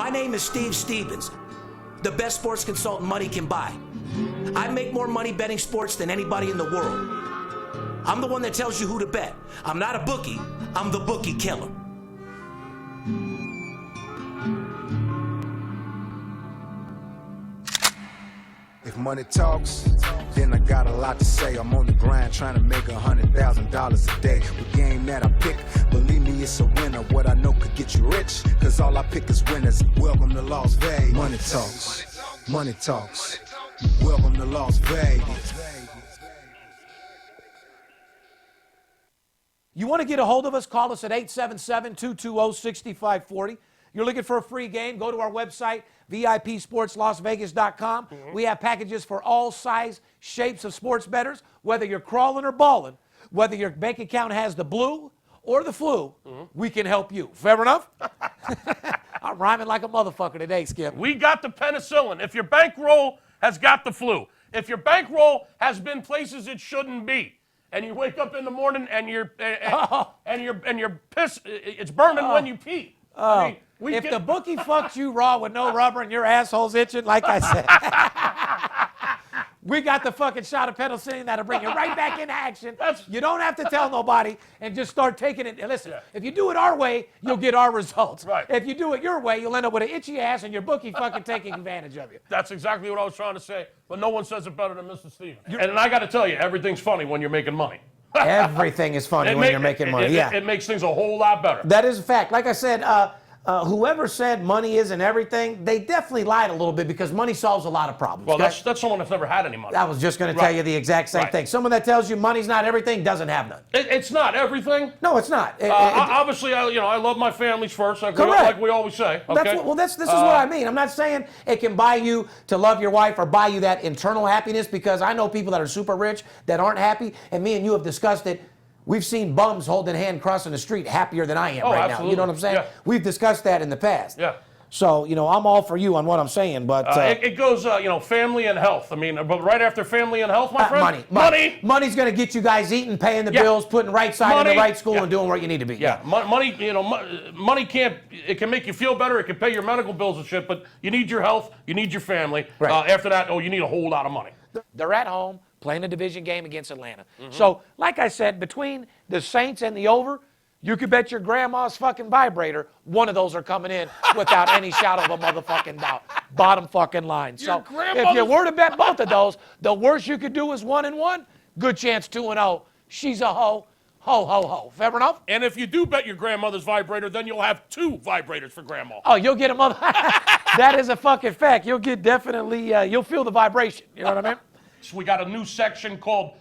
My name is Steve Stevens, the best sports consultant money can buy. I make more money betting sports than anybody in the world. I'm the one that tells you who to bet. I'm not a bookie, I'm the bookie killer. If money talks, then I got a lot to say. I'm on the grind trying to make $100,000 a day. The game that I pick, believe me, it's a winner. What I know could get you rich, cause all I pick is winners. Welcome to Las Vegas. Money talks, money talks. Welcome to Las Vegas. You want to get a hold of us, call us at 877-220-6540. You're looking for a free game, go to our website, VIPSportsLasVegas.com. We have packages for all size, shapes of sports bettors, whether you're crawling or balling, whether your bank account has the blue or the flu, we can help you. Fair enough? I'm rhyming like a motherfucker today, Skip. We got the penicillin. If your bankroll has got the flu, if your bankroll has been places it shouldn't be, and you wake up in the morning and you're piss, it's burning when you pee. I mean, if the bookie fucks you raw with no rubber and your asshole's itching, like I said, we got the fucking shot of penicillin that'll bring you right back into action. You don't have to tell nobody and just start taking it. And listen, if you do it our way, you'll get our results. Right. If you do it your way, you'll end up with an itchy ass and your bookie fucking taking advantage of you. That's exactly what I was trying to say, but no one says it better than Mr. Stevens. And I got to tell you, everything's funny when you're making money. Everything is funny when you're making money. It makes things a whole lot better. That is a fact. Like I said, whoever said money isn't everything, they definitely lied a little bit because money solves a lot of problems. Well, that's someone that's never had any money. I was just going to tell you the exact same thing. Someone that tells you money's not everything doesn't have none. It's not everything. No, it's not. Obviously, I love my families first, like we always say. Okay? This is what I mean. I'm not saying it can buy you to love your wife or buy you that internal happiness, because I know people that are super rich that aren't happy, and me and you have discussed it. We've seen bums holding hand crossing the street happier than I am right now. You know what I'm saying? Yeah. We've discussed that in the past. Yeah. So, I'm all for you on what I'm saying, but... it goes, family and health. I mean, but right after family and health, my friend? Money. Money's going to get you guys eating, paying the bills, putting right side in the right school, and doing where you need to be. Yeah. Money, money it can make you feel better. It can pay your medical bills and shit, but you need your health, you need your family. Right. After that, you need a whole lot of money. They're at home playing a division game against Atlanta. So, like I said, between the Saints and the over, you could bet your grandma's fucking vibrator one of those are coming in without any shadow of a motherfucking doubt. Bottom fucking line. So, if you were to bet both of those, the worst you could do is 1-1. Good chance 2-0. She's a hoe. Ho, ho, ho. Fair enough? And if you do bet your grandmother's vibrator, then you'll have 2 vibrators for grandma. Oh, you'll get a mother... That is a fucking fact. You'll get definitely... you'll feel the vibration. You know what I mean? So we got a new segment called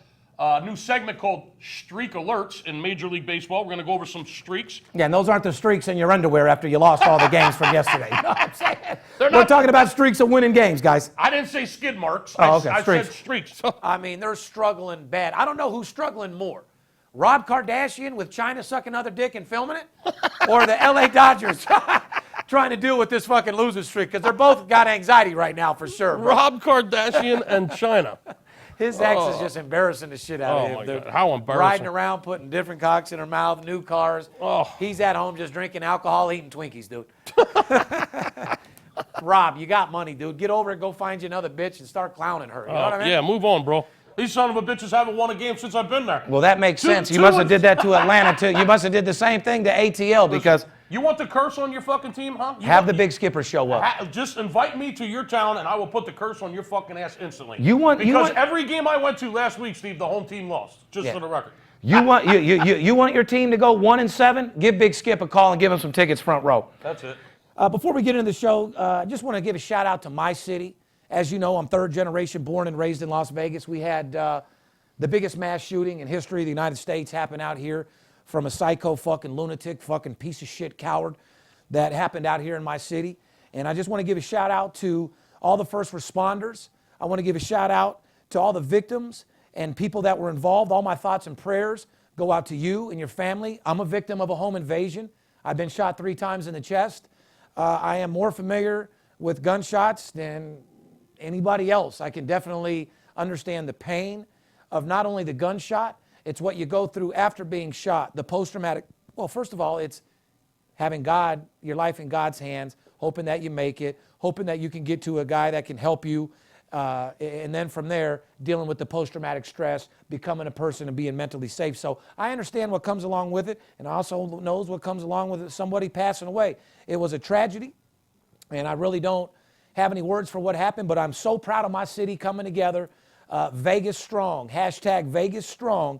Streak Alerts in Major League Baseball. We're going to go over some streaks. Yeah, and those aren't the streaks in your underwear after you lost all the games from yesterday. You know what I'm saying? We're talking about streaks of winning games, guys. I didn't say skid marks. Oh, okay. I said streaks. I mean, they're struggling bad. I don't know who's struggling more. Rob Kardashian with China sucking other dick and filming it? Or the LA Dodgers trying to deal with this fucking losing streak? Because they're both got anxiety right now for sure. Bro. Rob Kardashian and China. His ex is just embarrassing the shit out of him. Oh, my God. How embarrassing. Riding around, putting different cocks in her mouth, new cars. Oh. He's at home just drinking alcohol, eating Twinkies, dude. Rob, you got money, dude. Get over and go find you another bitch and start clowning her. You know what I mean? Yeah, move on, bro. These son of a bitches haven't won a game since I've been there. Well, that makes sense. You must have did that to Atlanta, too. You must have did the same thing to ATL because... You want the curse on your fucking team, huh? Have the big skipper show up. Just invite me to your town, and I will put the curse on your fucking ass instantly. Because every game I went to last week, Steve, the home team lost. Just for the record. You want your team to go 1-7? Give Big Skip a call and give him some tickets front row. That's it. Before we get into the show, I just want to give a shout out to my city. As you know, I'm third generation born and raised in Las Vegas. We had the biggest mass shooting in history of the United States happen out here from a psycho fucking lunatic fucking piece of shit coward that happened out here in my city. And I just want to give a shout out to all the first responders. I want to give a shout out to all the victims and people that were involved. All my thoughts and prayers go out to you and your family. I'm a victim of a home invasion. I've been shot 3 times in the chest. I am more familiar with gunshots than anybody else. I can definitely understand the pain of not only the gunshot, it's what you go through after being shot, the post-traumatic. Well, first of all, it's having God, your life in God's hands, hoping that you make it, hoping that you can get to a guy that can help you. And then from there, dealing with the post-traumatic stress, becoming a person and being mentally safe. So I understand what comes along with it, and I also knows what comes along with it, somebody passing away. It was a tragedy, and I really don't have any words for what happened, but I'm so proud of my city coming together. Vegas strong, hashtag Vegas strong.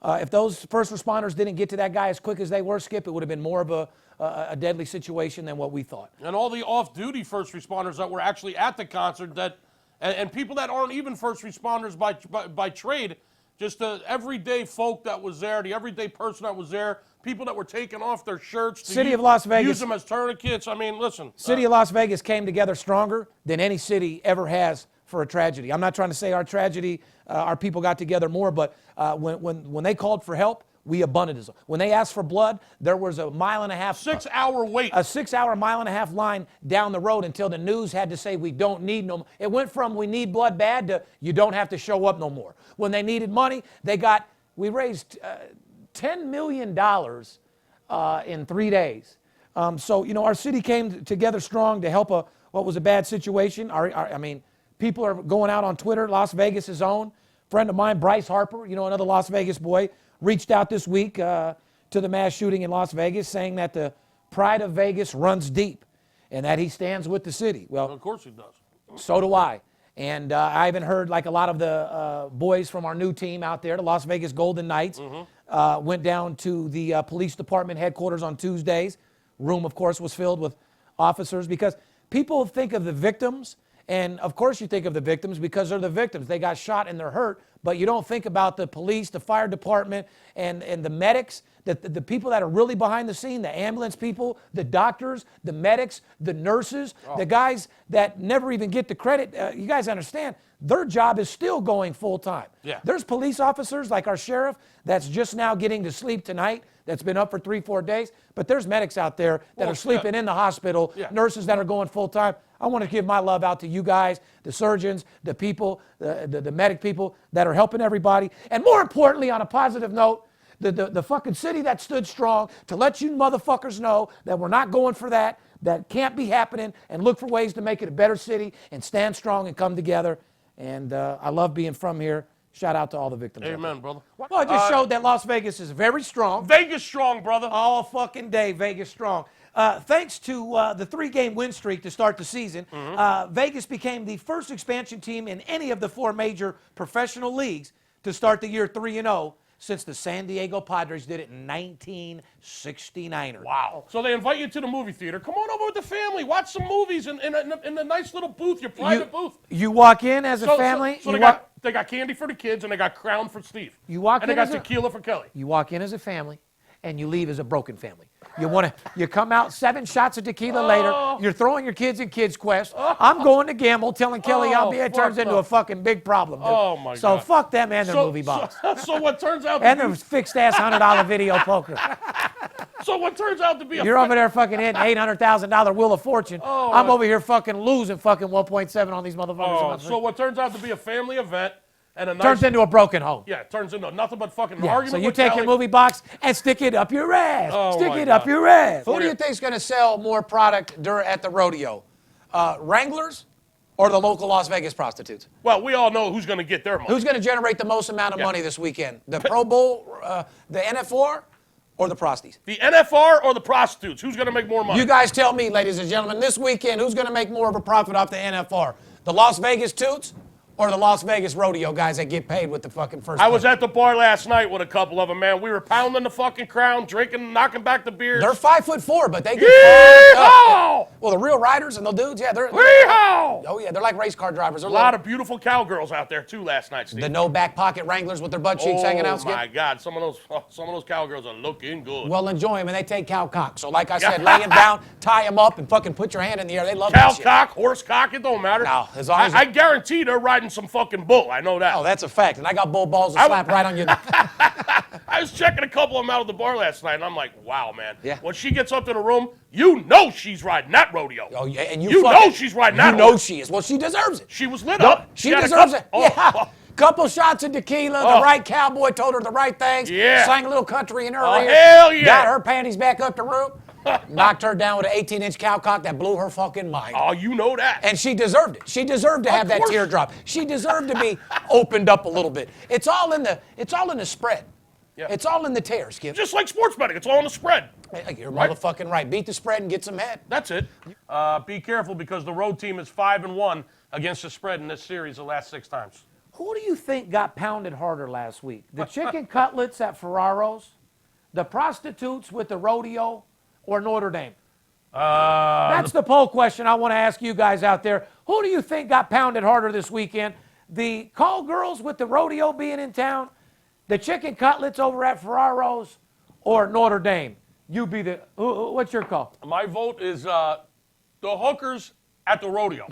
If those first responders didn't get to that guy as quick as they were, Skip, it would have been more of a deadly situation than what we thought. And all the off-duty first responders that were actually at the concert that and people that aren't even first responders by trade, just the everyday folk that was there, the everyday person that was there, people that were taking off their shirts to City of Las Vegas, use them as tourniquets. I mean, listen. City of Las Vegas came together stronger than any city ever has for a tragedy. I'm not trying to say our tragedy, our people got together more, but when they called for help, we abundantly. When they asked for blood, there was a 1.5 mile. 6-hour wait. A 6-hour, 1.5 mile line down the road until the news had to say we don't need no more. It went from we need blood bad to you don't have to show up no more. When they needed money, we raised $10 million in 3 days. So, our city came together strong to help what was a bad situation. I mean, people are going out on Twitter. Las Vegas' own friend of mine, Bryce Harper, another Las Vegas boy, reached out this week to the mass shooting in Las Vegas, saying that the pride of Vegas runs deep and that he stands with the city. Well, of course he does. So do I. And I even heard like a lot of the boys from our new team out there, the Las Vegas Golden Knights, went down to the police department headquarters on Tuesdays. Room, of course, was filled with officers because people think of the victims. And, of course, you think of the victims because they're the victims. They got shot and they're hurt. But you don't think about the police, the fire department, and the medics, the people that are really behind the scene, the ambulance people, the doctors, the medics, the nurses, the guys that never even get the credit. You guys understand, their job is still going full time. Yeah. There's police officers like our sheriff that's just now getting to sleep tonight, that's been up for 3-4 days. But there's medics out there that are sleeping in the hospital, nurses that are going full time. I want to give my love out to you guys, the surgeons, the people, the medic people that are helping everybody. And more importantly, on a positive note, the fucking city that stood strong to let you motherfuckers know that we're not going for that can't be happening, and look for ways to make it a better city and stand strong and come together. And I love being from here. Shout out to all the victims. Amen, brother. Well, it just showed that Las Vegas is very strong. Vegas strong, brother. All fucking day, Vegas strong. Thanks to the 3-game win streak to start the season, Vegas became the first expansion team in any of the 4 major professional leagues to start the year 3-0 since the San Diego Padres did it in 1969. Wow. So they invite you to the movie theater. Come on over with the family. Watch some movies in the nice little booth, your private booth. You walk in as a family. So they got candy for the kids, and they got Crown for Steve. You walk in and they got tequila for Kelly. You walk in as a family, and you leave as a broken family. You come out 7 shots of tequila later. You're throwing your kids in Kids Quest. I'm going to gamble, telling Kelly I'll be. It turns into a fucking big problem. Dude. Oh my God. So fuck them and their movie box. So what turns out and their fixed ass $100 video poker. So what turns out to be you're over there fucking hitting $800,000 Wheel of Fortune. I'm over here fucking losing fucking 1.7 on these motherfuckers. So what turns out to be a family event. And turns into a broken home. Yeah, it turns into nothing but fucking argument. So you take your movie box and stick it up your ass. Stick it up your ass. Who do you think is going to sell more product at the rodeo? Wranglers or the local Las Vegas prostitutes? Well, we all know who's going to get their money. Who's going to generate the most amount of money this weekend? The Pro Bowl, the NFR, or the prosties? The NFR or the prostitutes? Who's going to make more money? You guys tell me, ladies and gentlemen, this weekend, who's going to make more of a profit off the NFR? The Las Vegas Toots? Or the Las Vegas rodeo guys that get paid with the fucking first I was at the bar last night with a couple of them, man. We were pounding the fucking Crown, drinking, knocking back the beers. They're 5'4", but they get Yeehaw! Well, the real riders and the dudes, they're oh yeah, they're like race car drivers. They're a lot of beautiful cowgirls out there too last night, Steve. The no back pocket Wranglers with their butt cheeks hanging out. Oh my God, some of those cowgirls are looking good. Well, enjoy them, and they take cow cock. So like I said, lay it down, tie them up, and fucking put your hand in the air. They love that shit. Cow cock, horse cock, it don't matter. No, as long as I guarantee they're riding some fucking bull. I know that. Oh, that's a fact. And I got bull balls to slap right on you. I was checking a couple of them out at the bar last night, and I'm like, wow, man. Yeah. When she gets up to the room, you know she's riding that rodeo. Oh, yeah, and you know she's riding that rodeo. You know she is. Well, she deserves it. She was lit up. She deserves it. Couple shots of tequila. The right cowboy told her the right things. Yeah. Sang a little country in her ear. Hell yeah. Got her panties back up the room. knocked her down with an 18-inch cow cock that blew her fucking mind. Oh, you know that. And she deserved it. She deserved to have that teardrop. She deserved to be opened up a little bit. It's all in the spread. Yeah. It's all in the tear, Skip. Just like sports betting, it's all on the spread. You're motherfucking right. Beat the spread and get some head. That's it. Be careful because the road team is 5-1 against the spread in this series the last 6 times. Who do you think got pounded harder last week? The chicken cutlets at Ferraro's, the prostitutes with the rodeo, or Notre Dame? That's the poll question I want to ask you guys out there. Who do you think got pounded harder this weekend? The call girls with the rodeo being in town, the chicken cutlets over at Ferraro's, or Notre Dame? You be the, what's your call? My vote is the hookers at the rodeo.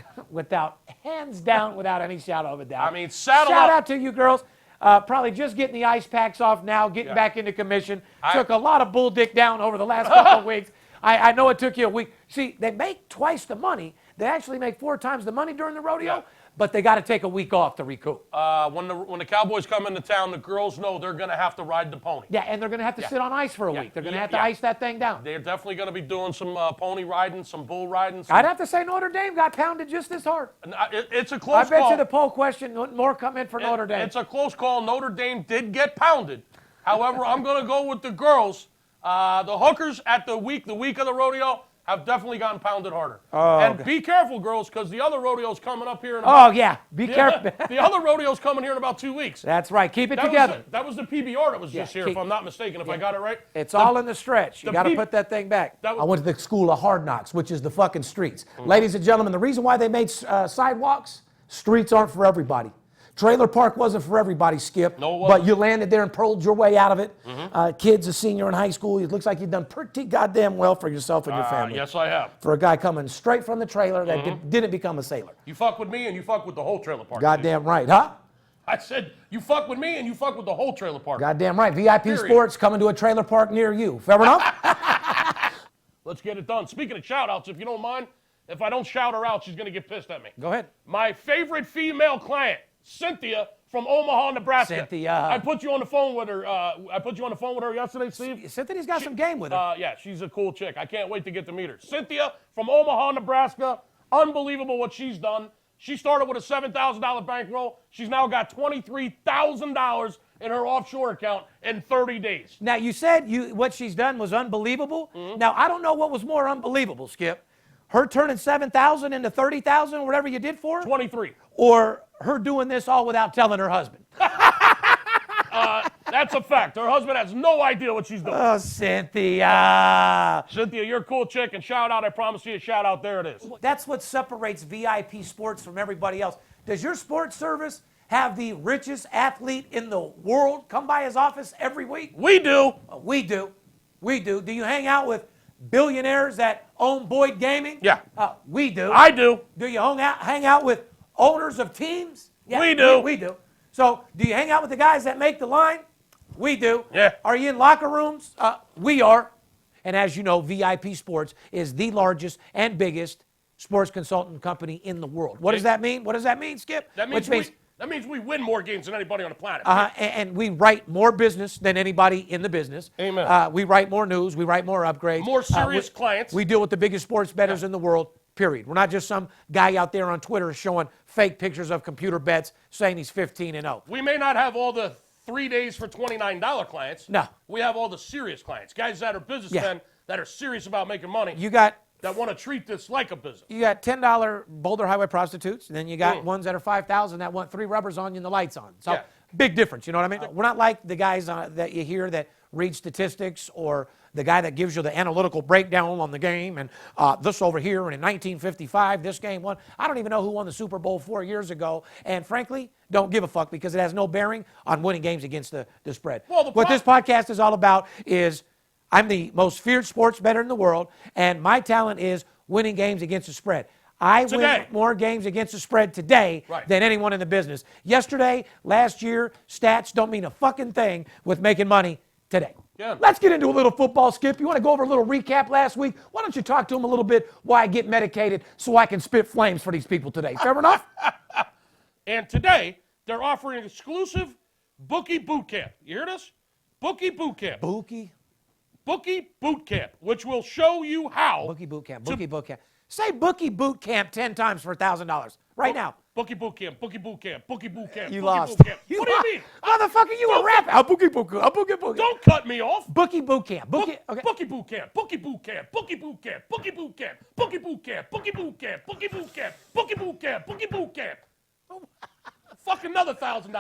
Hands down, without any shadow of a doubt. I mean, shout out to you girls. Probably just getting the ice packs off now, getting back into commission. Took a lot of bull dick down over the last couple of weeks. I know it took you a week. See, they make twice the money. They actually make 4 times the money during the rodeo, but they got to take a week off to recoup. When the Cowboys come into town, the girls know they're going to have to ride the pony. Yeah, and they're going to have to sit on ice for a week. They're going to have to ice that thing down. They're definitely going to be doing some pony riding, some bull riding. I'd have to say Notre Dame got pounded just as hard. It's a close call. I bet you the poll question, more come in for Notre Dame. It's a close call. Notre Dame did get pounded. However, I'm going to go with the girls. The hookers at the week of the rodeo have definitely gotten pounded harder. And be careful, girls, because the other rodeo's coming up here in about... be careful. The other rodeo's coming here in about 2 weeks. That's right. Keep it together. That was the PBR that was just here, if I'm not mistaken, if I got it right. It's all in the stretch. You got to put that thing back. I went to the school of hard knocks, which is the fucking streets. Ladies and gentlemen, the reason why they made sidewalks, streets aren't for everybody. Trailer park wasn't for everybody, Skip. No, it wasn't. But you landed there and pulled your way out of it. Kid's a senior in high school. It looks like you've done pretty goddamn well for yourself and your family. Yes, I have. For a guy coming straight from the trailer that didn't become a sailor. You fuck with me and you fuck with the whole trailer park. Goddamn right, huh? I said, you fuck with me and you fuck with the whole trailer park. Goddamn right. VIP Sports coming to a trailer park near you. Fair enough? Let's get it done. Speaking of shout-outs, if you don't mind, if I don't shout her out, she's going to get pissed at me. Go ahead. My favorite female client, Cynthia from Omaha, Nebraska. Cynthia. I put you on the phone with her. Yesterday, Steve. Cynthia's got some game with her. Yeah, she's a cool chick. I can't wait to get to meet her. Cynthia from Omaha, Nebraska. Unbelievable what she's done. She started with a $7,000 bankroll. She's now got $23,000 in her offshore account in 30 days. Now, you said what she's done was unbelievable. Now, I don't know what was more unbelievable, Skip. Her turning 7,000 into 30,000, or whatever you did for her? 23. Or her doing this all without telling her husband? That's a fact. Her husband has no idea what she's doing. Oh, Cynthia. Cynthia, you're a cool chick, and shout out, I promise you a shout out. There it is. That's what separates VIP Sports from everybody else. Does your sports service have the richest athlete in the world come by his office every week? We do. We do. We do. Do you hang out with billionaires that own Boyd Gaming? Yeah. We do. I do. Do you hang out with owners of teams? Yeah, we do. We do. So, do you hang out with the guys that make the line? We do. Yeah. Are you in locker rooms? We are. And as you know, VIP Sports is the largest and biggest sports consultant company in the world. What does that mean? What does that mean, Skip? That means we win more games than anybody on the planet. And we write more business than anybody in the business. Amen. We write more news. We write more upgrades. More serious clients. We deal with the biggest sports bettors in the world, period. We're not just some guy out there on Twitter showing fake pictures of computer bets saying he's 15-0. We may not have all the 3 days for $29 clients. No. We have all the serious clients, guys that are businessmen that are serious about making money. That want to treat this like a business. You got $10 Boulder Highway prostitutes, and then you got ones that are $5,000 that want 3 rubbers on you and the lights on. So big difference, you know what I mean? We're not like the guys that you hear that read statistics, or the guy that gives you the analytical breakdown on the game, and this over here, and in 1955, this game won. I don't even know who won the Super Bowl 4 years ago, and frankly, don't give a fuck, because it has no bearing on winning games against the spread. Well, what this podcast is all about is I'm the most feared sports bettor in the world, and my talent is winning games against the spread. I win more games against the spread today than anyone in the business. Yesterday, last year, stats don't mean a fucking thing with making money today. Yeah. Let's get into a little football, Skip. You want to go over a little recap last week? Why don't you talk to them a little bit why I get medicated so I can spit flames for these people today? Fair enough? And today, they're offering exclusive Bookie Boot Camp. You hear this? Bookie Boot Camp. Bookie? Bookie Boot Camp, which will show you how. Bookie Boot Camp. Bookie Boot Camp. Say Bookie Boot Camp 10 times for $1,000 right now. Bookie Boot Camp. Bookie Boot Camp. Bookie Boot Camp. You Bookie lost. Boot Camp. You What do lost. you mean? Motherfucker, you a rapper. A Bookie Boot Camp. A Bookie Boot Camp. Don't cut me off. Bookie Boot Camp. Bookie. Okay. Bookie Boot Camp. Bookie Boot Camp. Bookie Boot Camp. Bookie Boot Camp. Bookie Boot Camp. Bookie Boot Camp. Bookie Boot Camp. Bookie Boot Camp. Bookie Boot Camp. Fuck another $1,000.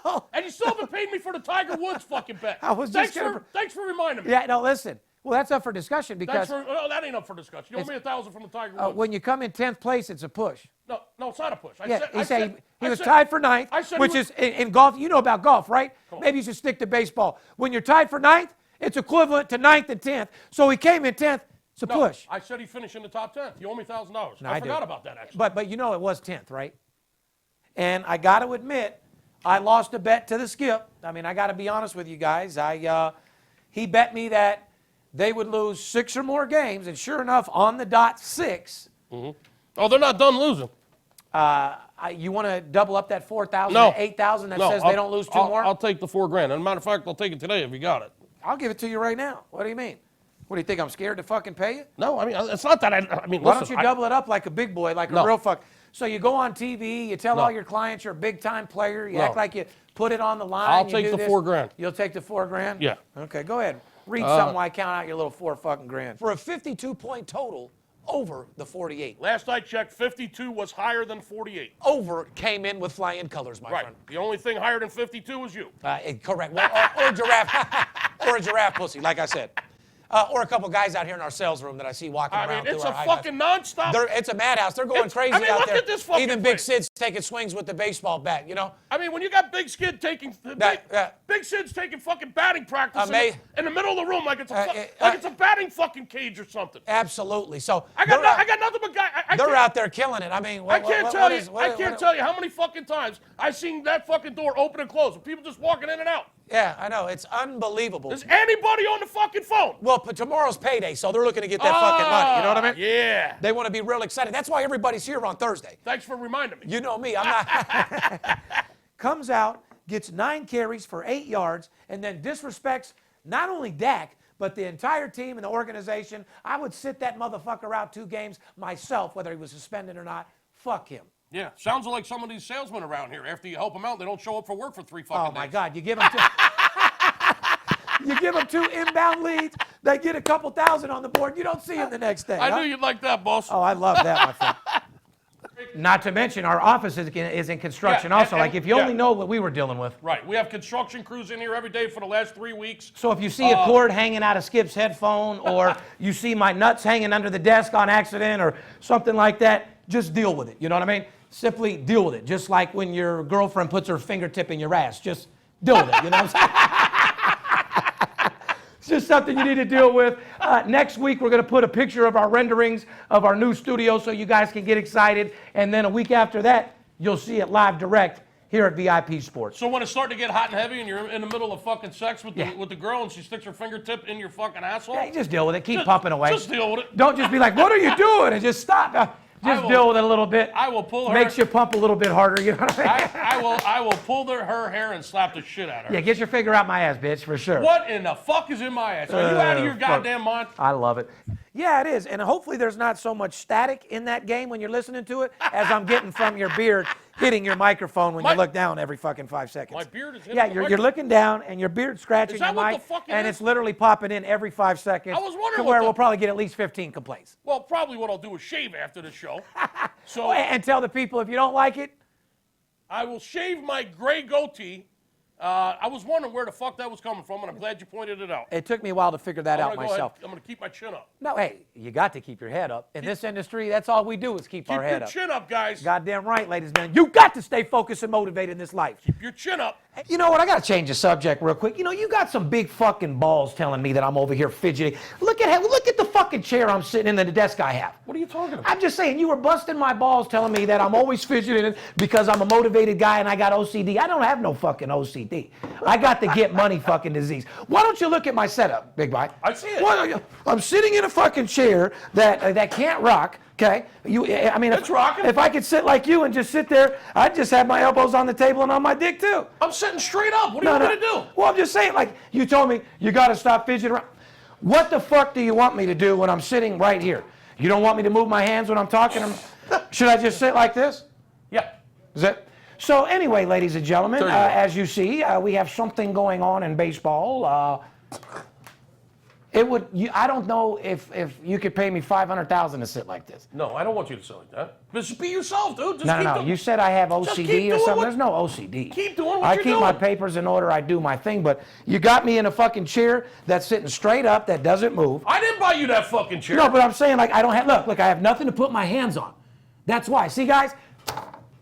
No. And you still haven't paid me for the Tiger Woods fucking bet. I was just gonna- Thanks for reminding me. Yeah, no, listen. Well, that's up for discussion because That ain't up for discussion. You owe me $1,000 from the Tiger Woods. when you come in 10th place, it's a push. No, it's not a push. He was tied for ninth, which is in golf. You know about golf, right? Maybe you should stick to baseball. When you're tied for ninth, it's equivalent to 9th and 10th. So he came in 10th. It's a push. I said he finished in the top 10. You owe me $1,000. No, I do. forgot about that, actually. But you know it was 10th, right? And I got to admit, I lost a bet to the skip. I mean, I got to be honest with you guys. He bet me that they would lose 6 or more games, and sure enough, on the dot 6. Oh, they're not done losing. You want to double up that 4,000 No. to 8,000 that No, says they don't lose 2 more? I'll take the $4,000. As a matter of fact, I'll take it today if you got it. I'll give it to you right now. What do you mean? What do you think? I'm scared to fucking pay you? No, I mean, it's not that I mean, Why listen. don't you double it up like a big boy, like No. a real fuck? So you go on TV, you tell No. all your clients you're a big time player, you No. act like you put it on the line. I'll you take do the this. $4,000. You'll take the $4,000? Yeah. Okay, go ahead. Read something while I count out your little $4,000. For a 52-point total over the 48. Last I checked, 52 was higher than 48. Over came in with flying colors, my Right. friend. The only thing higher than 52 was you. Correct. Well, or a giraffe. Or a giraffe pussy, like I said. Or a couple guys out here in our sales room that I see walking I around. mean, it's through a our fucking nonstop. It's a madhouse. They're going crazy I mean, out look there. at this fucking Even Big place. Sid's taking swings with the baseball bat, you know? I mean, when you got Big Skid taking Big Sid's taking fucking batting practice in the middle of the room like it's a batting fucking cage or something. Absolutely. So I got nothing but guys. they're out there killing it. I mean, I can't tell you how many fucking times I've seen that fucking door open and close with people just walking in and out. Yeah, I know. It's unbelievable. Is anybody on the fucking phone? Well, but tomorrow's payday, so they're looking to get that fucking money. You know what I mean? Yeah. They want to be real excited. That's why everybody's here on Thursday. Thanks for reminding me. You know me. I'm not. Comes out, gets 9 carries for 8 yards, and then disrespects not only Dak, but the entire team and the organization. I would sit that motherfucker out 2 games myself, whether he was suspended or not. Fuck him. Yeah, sounds like some of these salesmen around here. After you help them out, they don't show up for work for 3 fucking days. Oh my God! You give them you give them 2 inbound leads. They get a couple thousand on the board. You don't see them the next day. I knew you'd like that, boss. Oh, I love that, my friend. Not to mention, our office is in construction also. Like, if you only know what we were dealing with. Right. We have construction crews in here every day for the last 3 weeks. So if you see a cord hanging out of Skip's headphone, or you see my nuts hanging under the desk on accident or something like that, just deal with it. You know what I mean? Simply deal with it. Just like when your girlfriend puts her fingertip in your ass. Just deal with it. You know what I'm saying? It's just something you need to deal with. Next week, we're going to put a picture of our renderings of our new studio so you guys can get excited. And then a week after that, you'll see it live direct here at VIP Sports. So when it's starting to get hot and heavy and you're in the middle of fucking sex with the girl and she sticks her fingertip in your fucking asshole? Yeah, you just deal with it. Keep pumping away. Just deal with it. Don't just be like, what are you doing? And just stop. Just deal with it a little bit. I will pull her. Makes you pump a little bit harder. You know what I mean? I will pull her hair and slap the shit out of her. Yeah, get your finger out my ass, bitch, for sure. What in the fuck is in my ass? Are you out of your goddamn mind? I love it. Yeah, it is. And hopefully there's not so much static in that game when you're listening to it as I'm getting from your beard hitting your microphone when you look down every fucking 5 seconds. My beard is hitting Yeah, the you're microphone. looking down and your beard's scratching Is that your what mic, the fuck it and is? it's literally popping in every 5 seconds. I was wondering to what where the- we'll probably get at least 15 complaints. Well, probably what I'll do is shave after the show. So And tell the people if you don't like it, I will shave my gray goatee. I was wondering where the fuck that was coming from, and I'm glad you pointed it out. it took me a while to figure that out I'm gonna myself. I'm going to keep my chin up. No, hey, you got to keep your head up. In this industry, that's all we do is keep our Keep head your up. chin up, guys. Goddamn right, ladies and gentlemen. You got to stay focused and motivated in this life. Keep your chin up. You know what? I got to change the subject real quick. You know, you got some big fucking balls telling me that I'm over here fidgeting. Look at the fucking chair I'm sitting in and the desk I have. What are you talking about? I'm just saying, you were busting my balls telling me that I'm always fidgeting because I'm a motivated guy and I got OCD. I don't have no fucking OCD. I got the get money fucking disease. Why don't you look at my setup, Big Boy? I see it. I'm sitting in a fucking chair that can't rock. Okay, It's rocking. If I could sit like you and just sit there, I'd just have my elbows on the table and on my dick too. I'm sitting straight up. What are you going to do? Well, I'm just saying, like you told me, you got to stop fidgeting around. What the fuck do you want me to do when I'm sitting right here? You don't want me to move my hands when I'm talking? Should I just sit like this? Yeah. Is that? So anyway, ladies and gentlemen, as you see, we have something going on in baseball. I don't know if you could pay me $500,000 to sit like this. No, I don't want you to sit like that. Just be yourself, dude. Just No. You said I have OCD or something. There's no OCD. Keep doing what I you're keep doing. my papers in order. I do my thing. But you got me in a fucking chair that's sitting straight up, that doesn't move. I didn't buy you that fucking chair. No, but I'm saying, like, I don't have. Look, I have nothing to put my hands on. That's why. See, guys.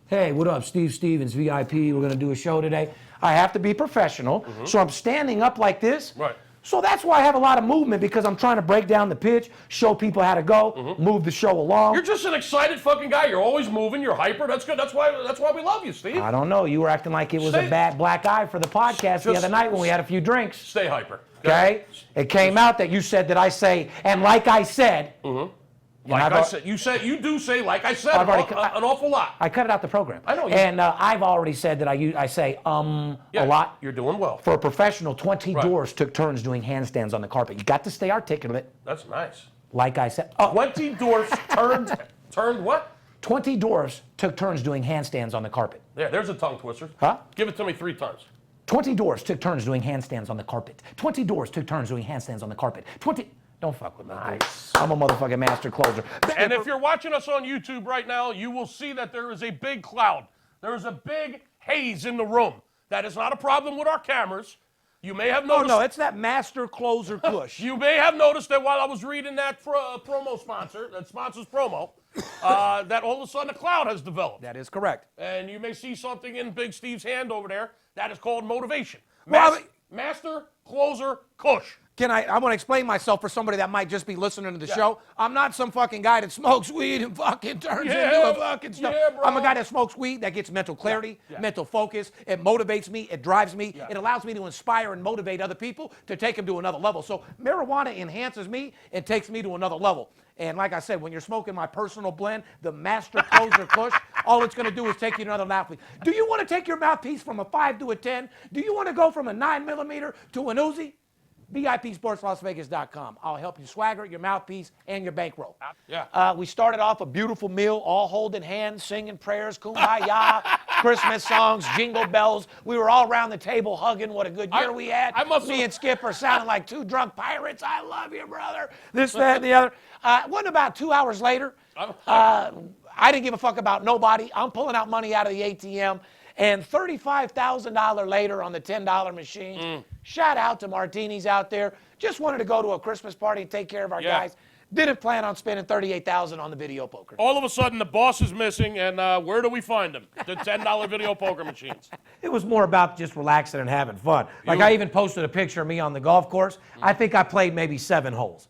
Hey, what up, Steve Stevens, VIP. We're gonna do a show today. I have to be professional, so I'm standing up like this. Right. So that's why I have a lot of movement, because I'm trying to break down the pitch, show people how to go, move the show along. You're just an excited fucking guy. You're always moving. You're hyper. That's good. That's why we love you, Steve. I don't know. You were acting like it was a bad black eye for the podcast the other night when we had a few drinks. Stay hyper. Okay? It came out that you said that I say, and like I said. Like I said, you do say like I said I've already an awful lot. I cut it out the program. I know. And I've already said that I say a lot. You're doing well. For a professional, 20 doors took turns doing handstands on the carpet. You got to stay articulate. That's nice. Like I said. 20 doors turned what? 20 doors took turns doing handstands on the carpet. Yeah, there's a tongue twister. Huh? Give it to me 3 times. 20 doors took turns doing handstands on the carpet. 20 doors took turns doing handstands on the carpet. 20. Don't fuck with me. Nice. I'm a motherfucking master closer. And if you're watching us on YouTube right now, you will see that there is a big cloud. There is a big haze in the room. That is not a problem with our cameras. You may have noticed. No, it's that master closer push. You may have noticed that while I was reading that promo sponsor, that sponsors promo, that all of a sudden a cloud has developed. That is correct. And you may see something in Big Steve's hand over there. That is called motivation. Master closer cush. I want to explain myself for somebody that might just be listening to the show. I'm not some fucking guy that smokes weed and fucking turns into a fucking stuff. Yeah, bro. I'm a guy that smokes weed, that gets mental clarity, mental focus. It motivates me. It drives me. It allows me to inspire and motivate other people to take them to another level. So marijuana enhances me and takes me to another level. And like I said, when you're smoking my personal blend, the Master Closer Kush, all it's going to do is take you to another mouthpiece. Do you want to take your mouthpiece from a 5 to a 10? Do you want to go from a 9mm to an Uzi? VIPSportsLasVegas.com. I'll help you swagger your mouthpiece and your bankroll. Yeah. We started off a beautiful meal, all holding hands, singing prayers, kumbaya, Christmas songs, jingle bells. We were all around the table hugging. What a good year we had. Me and Skip are sounding like 2 drunk pirates. I love you, brother. This, that, and the other. Wasn't about 2 hours later. I didn't give a fuck about nobody. I'm pulling out money out of the ATM. And $35,000 later on the $10 machine. Shout out to Martinis out there. Just wanted to go to a Christmas party and take care of our guys. Didn't plan on spending $38,000 on the video poker. All of a sudden, the boss is missing, and where do we find him? The $10 video poker machines. It was more about just relaxing and having fun. Like I even posted a picture of me on the golf course. I think I played maybe 7 holes.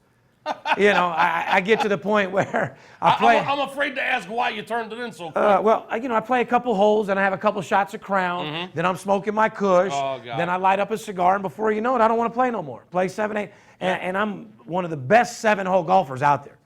You know, I get to the point where I play. I'm afraid to ask why you turned it in so quick. Well, you know, I play a couple holes and I have a couple shots of Crown. Then I'm smoking my Kush. Oh, God. Then I light up a cigar, and before you know it, I don't want to play no more. Play 7, 8, and I'm one of the best 7-hole golfers out there.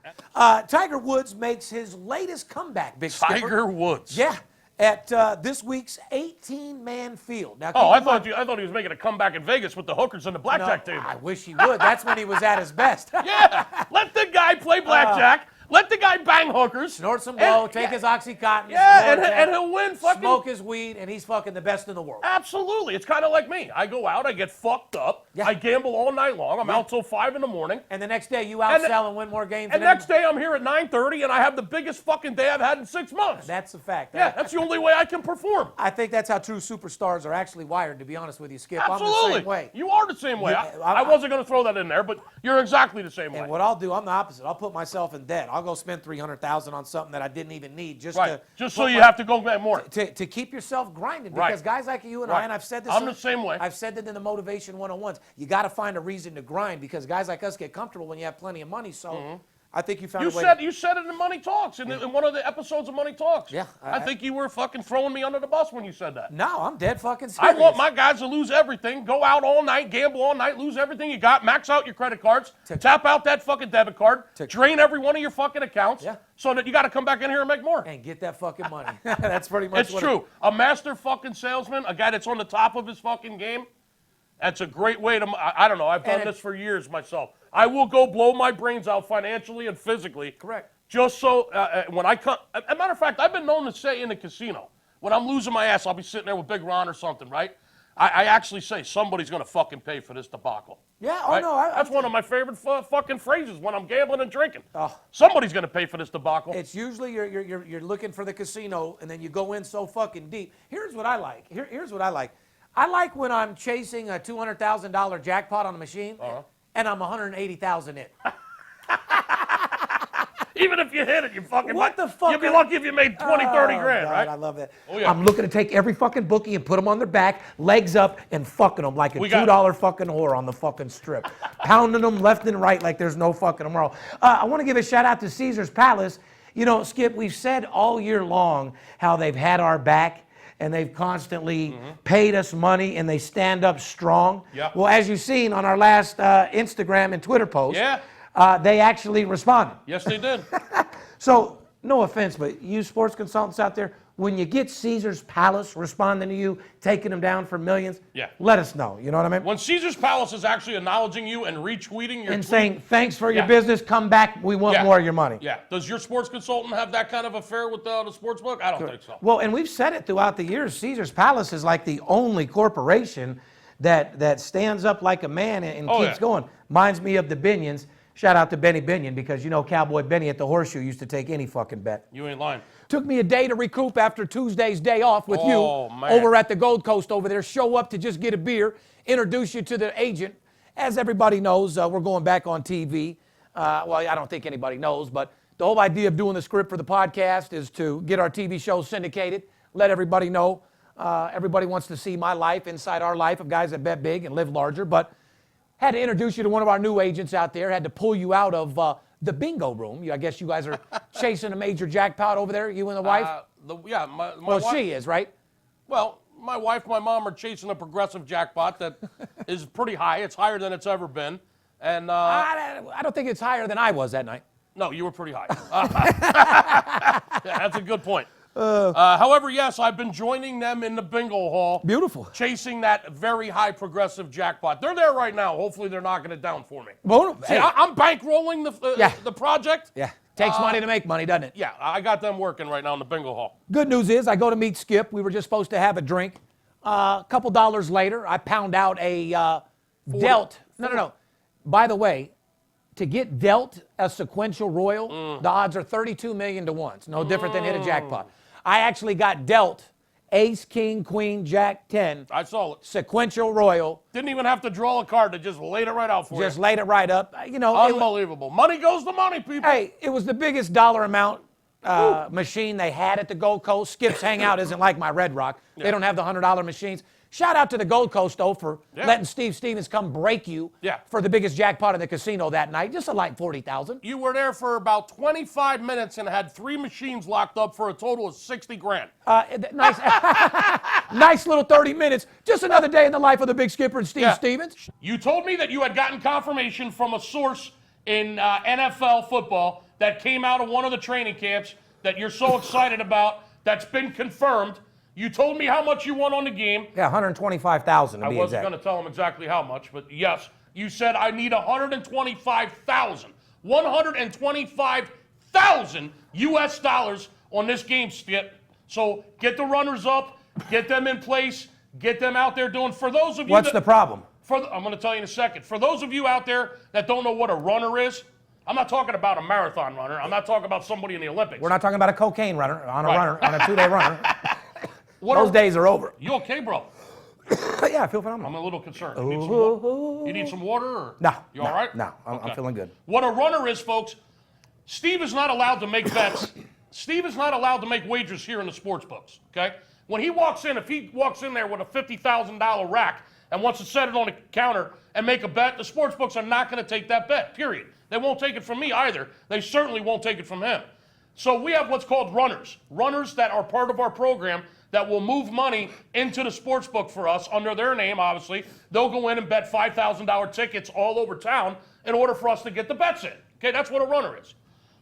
Tiger Woods makes his latest comeback, Big Skipper. Tiger Woods. Yeah. At this week's 18-man field. Now, I thought he was making a comeback in Vegas with the hookers and the blackjack table. I wish he would. That's when he was at his best. Yeah, let the guy play blackjack. Let the guy bang hookers. Snort some blow, take his Oxycontin. Yeah, and he'll win. Smoke his weed, and he's fucking the best in the world. Absolutely. It's kind of like me. I go out, I get fucked up. Yeah. I gamble all night long. I'm out till 5 in the morning. And the next day, you outsell and win more games. And next day, I'm here at 9:30, and I have the biggest fucking day I've had in 6 months. That's a fact. Yeah, that's the only way I can perform. I think that's how true superstars are actually wired, to be honest with you, Skip. Absolutely. I'm the same way. You are the same way. Yeah, I wasn't going to throw that in there, but you're exactly the same way. And what I'll do, I'm the opposite. I'll put myself in debt. I'll go spend $300,000 on something that I didn't even need just so you have to go back more. To keep yourself grinding. Because guys like you and I, and I've said this. I'm the same way. I've said it in the Motivation 101s. You got to find a reason to grind, because guys like us get comfortable when you have plenty of money. So I think you found a way. You said it in Money Talks, in one of the episodes of Money Talks. Yeah. I think you were fucking throwing me under the bus when you said that. No, I'm dead fucking I serious. want my guys to lose everything, go out all night, gamble all night, lose everything you got, max out your credit cards, tap out that fucking debit card, drain every one of your fucking accounts, so that you got to come back in here and make more. And get that fucking money. That's pretty much It's true. A master fucking salesman, a guy that's on the top of his fucking game, That's a great way to, I don't know, I've done this for years myself. I will go blow my brains out financially and physically. Correct. Just so, when I cut, as a matter of fact, I've been known to say in the casino, when I'm losing my ass, I'll be sitting there with Big Ron or something, right? I actually say, somebody's going to fucking pay for this debacle. Yeah, right? no. That's one of my favorite fucking phrases when I'm gambling and drinking. Oh. Somebody's going to pay for this debacle. It's usually you're looking for the casino, and then you go in so fucking deep. Here's what I like. Here's what I like. I like when I'm chasing a $200,000 jackpot on a machine, and I'm 180,000 in. Even if you hit it, you fucking What the fuck? You'd be lucky if you made 20, 30 grand, God, right? I love that. Oh, yeah. I'm looking to take every fucking bookie and put them on their back, legs up, and fucking them like a $2 fucking whore on the fucking strip. Pounding them left and right like there's no fucking tomorrow. I want to give a shout out to Caesar's Palace. You know, Skip, we've said all year long how they've had our back and they've constantly paid us money and they stand up strong. Yep. Well, as you've seen on our last Instagram and Twitter post, they actually responded. Yes, they did. So, no offense, but you sports consultants out there, when you get Caesar's Palace responding to you, taking them down for millions, let us know. You know what I mean? When Caesar's Palace is actually acknowledging you and retweeting your and tweet, saying, thanks for your business, come back, we want more of your money. Yeah. Does your sports consultant have that kind of affair with the sports book? I don't think so. Well, and we've said it throughout the years, Caesar's Palace is like the only corporation that stands up like a man and keeps going. Reminds me of the Binions. Shout out to Benny Binion, because you know Cowboy Benny at the Horseshoe used to take any fucking bet. You ain't lying. Took me a day to recoup after Tuesday's day off with you over at the Gold Coast over there. Show up to just get a beer, introduce you to the agent. As everybody knows, we're going back on TV. Well, I don't think anybody knows, but the whole idea of doing the script for the podcast is to get our TV show syndicated, let everybody know. Everybody wants to see my life inside our life of guys that bet big and live larger, but had to introduce you to one of our new agents out there, had to pull you out of the bingo room. I guess you guys are chasing a major jackpot over there, you and the wife? My well, wife, she is, right? Well, my wife, my mom are chasing a progressive jackpot that is pretty high. It's higher than it's ever been. And I don't think it's higher than I was that night. No, you were pretty high. That's a good point. However, yes, I've been joining them in the bingo hall. Beautiful. Chasing that very high progressive jackpot. They're there right now. Hopefully they're knocking it down for me. Well, See, I'm bankrolling the project. Yeah. Takes money to make money, doesn't it? Yeah, I got them working right now in the bingo hall. Good news is I go to meet Skip. We were just supposed to have a drink. A couple dollars later, I pound out a dealt. No. By the way, to get dealt a sequential royal, the odds are 32 million to 1. It's no different than hit a jackpot. I actually got dealt ace, king, queen, jack, 10. I saw it. Sequential royal. Didn't even have to draw a card. They just laid it right out for you. Just laid it right up. You know, unbelievable. Money goes to money, people. Hey, it was the biggest dollar amount machine they had at the Gold Coast. Skip's Hangout isn't like my Red Rock. They don't have the $100 machines. Shout out to the Gold Coast, though, for letting Steve Stevens come break you for the biggest jackpot in the casino that night. Just a light 40,000. You were there for about 25 minutes and had 3 machines locked up for a total of 60 grand. Nice, nice little 30 minutes. Just another day in the life of the big skipper and Steve Stevens. You told me that you had gotten confirmation from a source in NFL football that came out of one of the training camps that you're so excited about, that's been confirmed. You told me how much you won on the game. Yeah, 125,000 to be exact. I wasn't going to tell him exactly how much, but yes, you said I need 125,000. 125,000 US dollars on this game, Skip. So get the runners up, get them in place, get them out there doing. For those of you What's the problem? I'm going to tell you in a second. For those of you out there that don't know what a runner is, I'm not talking about a marathon runner. I'm not talking about somebody in the Olympics. We're not talking about a cocaine runner, on a runner, on a 2-day runner. Those days are over. You okay, bro? Yeah, I feel phenomenal. I'm a little concerned. You need some water? Or No. You all right? No, I'm feeling good. What a runner is, folks, Steve is not allowed to make bets. Steve is not allowed to make wagers here in the sports books, okay? When he walks in, if he walks in there with a $50,000 rack and wants to set it on the counter and make a bet, the sports books are not going to take that bet, period. They won't take it from me either. They certainly won't take it from him. So we have what's called runners. Runners that are part of our program that will move money into the sports book for us under their name, obviously. They'll go in and bet $5,000 tickets all over town in order for us to get the bets in. Okay, that's what a runner is.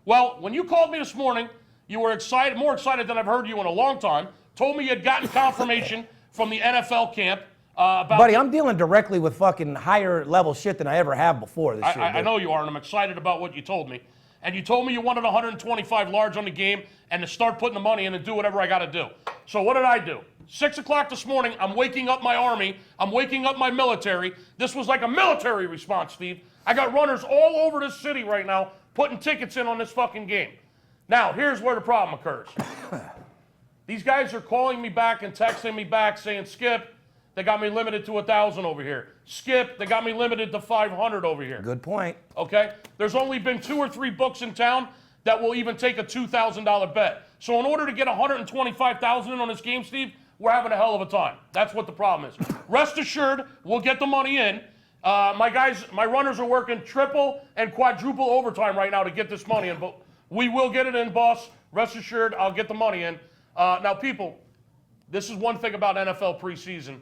Well, when you called me this morning, you were excited, more excited than I've heard you in a long time, told me you had gotten confirmation from the NFL camp. Buddy, I'm dealing directly with fucking higher level shit than I ever have before this year. I know you are, and I'm excited about what you told me. And you told me you wanted 125 large on the game and to start putting the money in and do whatever I got to do. So what did I do? 6 o'clock this morning, I'm waking up my army. I'm waking up my military. This was like a military response, Steve. I got runners all over this city right now putting tickets in on this fucking game. Now, here's where the problem occurs. These guys are calling me back and texting me back saying, Skip, they got me limited to 1,000 over here. Skip, they got me limited to 500 over here. Good point. Okay? There's only been 2 or 3 books in town that will even take a $2,000 bet. So in order to get 125,000 in on this game, Steve, we're having a hell of a time. That's what the problem is. Rest assured, we'll get the money in. My runners are working triple and quadruple overtime right now to get this money in, but we will get it in, boss. Rest assured, I'll get the money in. Now, people, this is one thing about NFL preseason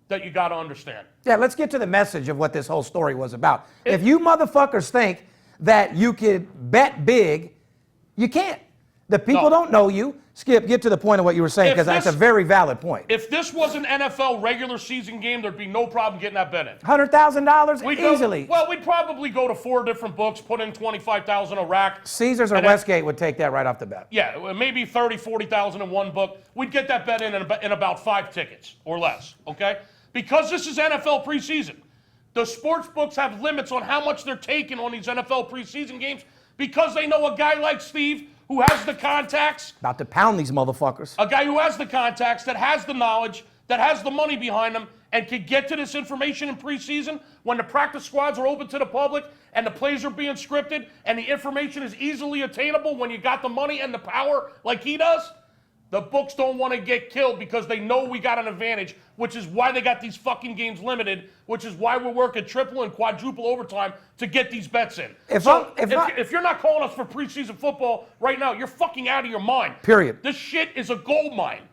that you got to understand. Yeah, let's get to the message of what this whole story was about. If you motherfuckers think that you could bet big, you can't. The people don't know you. Skip, get to the point of what you were saying, because that's a very valid point. If this was an NFL regular season game, there'd be no problem getting that bet in. $100,000 easily. We'd probably go to 4 different books, put in 25,000 a rack. Caesars or Westgate would take that right off the bat. Yeah, maybe 30, 40,000 in one book. We'd get that bet in about 5 tickets or less, okay? Because this is NFL preseason. The sports books have limits on how much they're taking on these NFL preseason games because they know a guy like Steve who has the contacts. About to pound these motherfuckers. A guy who has the contacts, that has the knowledge, that has the money behind him, and can get to this information in preseason when the practice squads are open to the public and the plays are being scripted and the information is easily attainable when you got the money and the power like he does. The books don't want to get killed because they know we got an advantage, which is why they got these fucking games limited, which is why we're working triple and quadruple overtime to get these bets in. If you're not calling us for preseason football right now, you're fucking out of your mind. Period. This shit is a gold mine.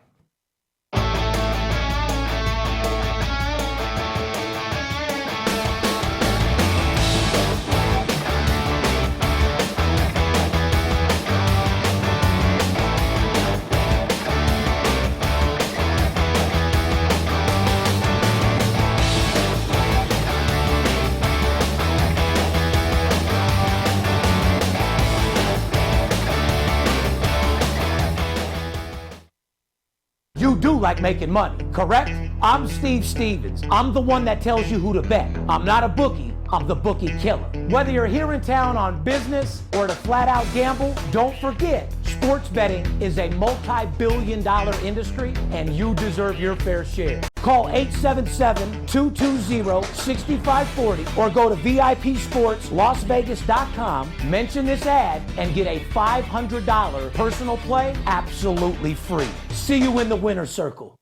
You do like making money, correct? I'm Steve Stevens. I'm the one that tells you who to bet. I'm not a bookie. I'm the bookie killer. Whether you're here in town on business or to flat out gamble, don't forget, sports betting is a multi-billion-dollar industry and you deserve your fair share. Call 877-220-6540 or go to VIPSportsLasVegas.com, mention this ad, and get a $500 personal play absolutely free. See you in the winner's circle.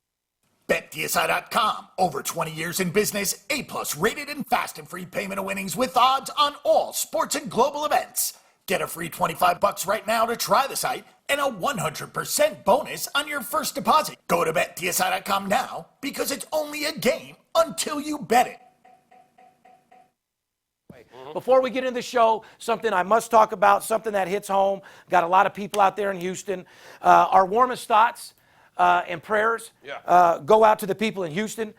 BetDSI.com. Over 20 years in business, A+ rated and fast and free payment of winnings with odds on all sports and global events. Get a free $25 right now to try the site and a 100% bonus on your first deposit. Go to BetDSI.com now because it's only a game until you bet it. Before we get into the show, something I must talk about, something that hits home. Got a lot of people out there in Houston. Our warmest thoughts and prayers go out to the people in Houston.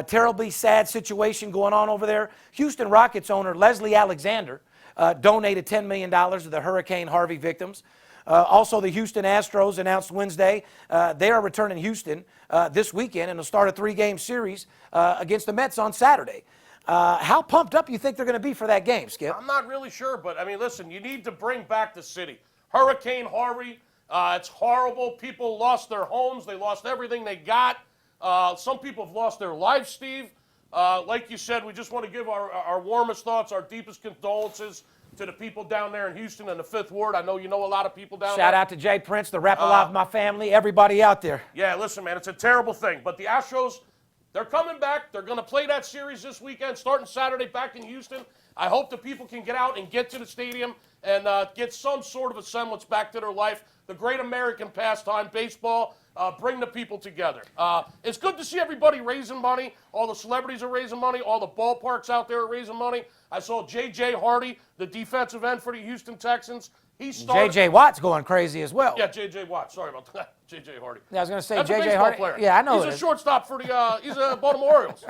Terribly sad situation going on over there. Houston Rockets owner Leslie Alexander donated $10 million to the Hurricane Harvey victims. Also, the Houston Astros announced Wednesday they are returning Houston this weekend and will start a 3-game series against the Mets on Saturday. How pumped up you think they're going to be for that game, Skip? I'm not really sure, but I mean, listen, you need to bring back the city. Hurricane Harvey, it's horrible. People lost their homes. They lost everything they got. Some people have lost their lives, Steve. Like you said, we just want to give our warmest thoughts, our deepest condolences to the people down there in Houston and the 5th Ward. I know you know a lot of people down there. Shout out to Jay Prince, the Rap-A-Lot of my family, everybody out there. Yeah, listen, man, it's a terrible thing. But the Astros, they're coming back. They're going to play that series this weekend, starting Saturday back in Houston. I hope the people can get out and get to the stadium and get some sort of a semblance back to their life. The great American pastime, baseball, bring the people together. It's good to see everybody raising money. All the celebrities are raising money. All the ballparks out there are raising money. I saw J.J. Hardy, the defensive end for the Houston Texans. He started. J.J. Watt's going crazy as well. Yeah, J.J. Watt. Sorry about that. J.J. Hardy. Yeah, I was going to say That's a J.J. baseball Hardy. player. Yeah, I know. He's a shortstop for the he's a Baltimore Orioles.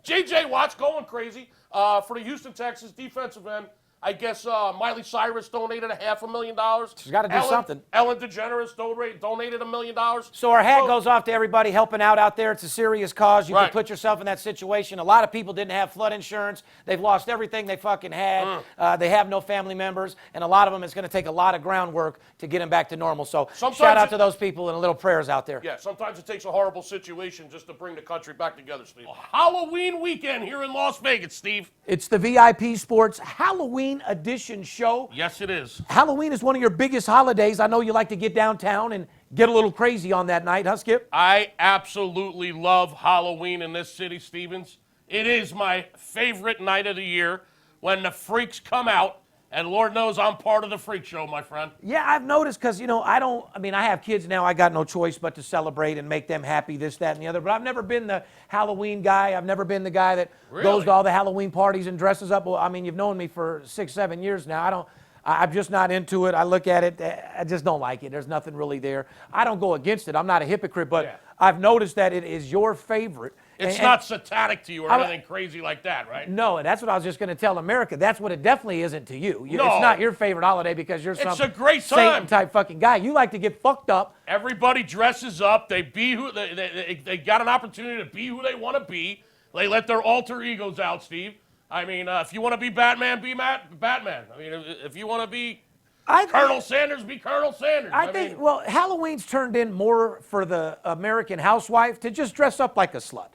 J.J. Watt's going crazy for the Houston Texans defensive end. I guess Miley Cyrus donated $500,000. She's got to do something. Ellen DeGeneres donated $1 million. So our hat goes off to everybody helping out there. It's a serious cause. You Right. can put yourself in that situation. A lot of people didn't have flood insurance. They've lost everything they fucking had. They have no family members. And a lot of them, it's going to take a lot of groundwork to get them back to normal. So shout out to those people and a little prayers out there. Yeah, sometimes it takes a horrible situation just to bring the country back together, Steve. Halloween weekend here in Las Vegas, Steve. It's the VIP Sports Halloween edition show. Yes, it is. Halloween is one of your biggest holidays. I know you like to get downtown and get a little crazy on that night, huh, Skip? I absolutely love Halloween in this city, Stevens. It is my favorite night of the year when the freaks come out, and Lord knows I'm part of the freak show, my friend. Yeah, I've noticed because, I have kids now. I got no choice but to celebrate and make them happy, this, that, and the other. But I've never been the Halloween guy. I've never been the guy that goes to all the Halloween parties and dresses up. Well, you've known me for 6-7 years now. I'm just not into it. I look at it. I just don't like it. There's nothing really there. I don't go against it. I'm not a hypocrite, but I've noticed that it is your favorite. It's not satanic to you or anything crazy like that, right? No, and that's what I was just going to tell America. That's what it definitely isn't to you. No. It's not your favorite holiday because you're some It's a great time. Satan-type fucking guy. You like to get fucked up. Everybody dresses up. They be who they got an opportunity to be who they want to be. They let their alter egos out, Steve. If you want to be Batman, be Batman. If you want to be Colonel Sanders, be Colonel Sanders. I think Halloween's turned in more for the American housewife to just dress up like a slut.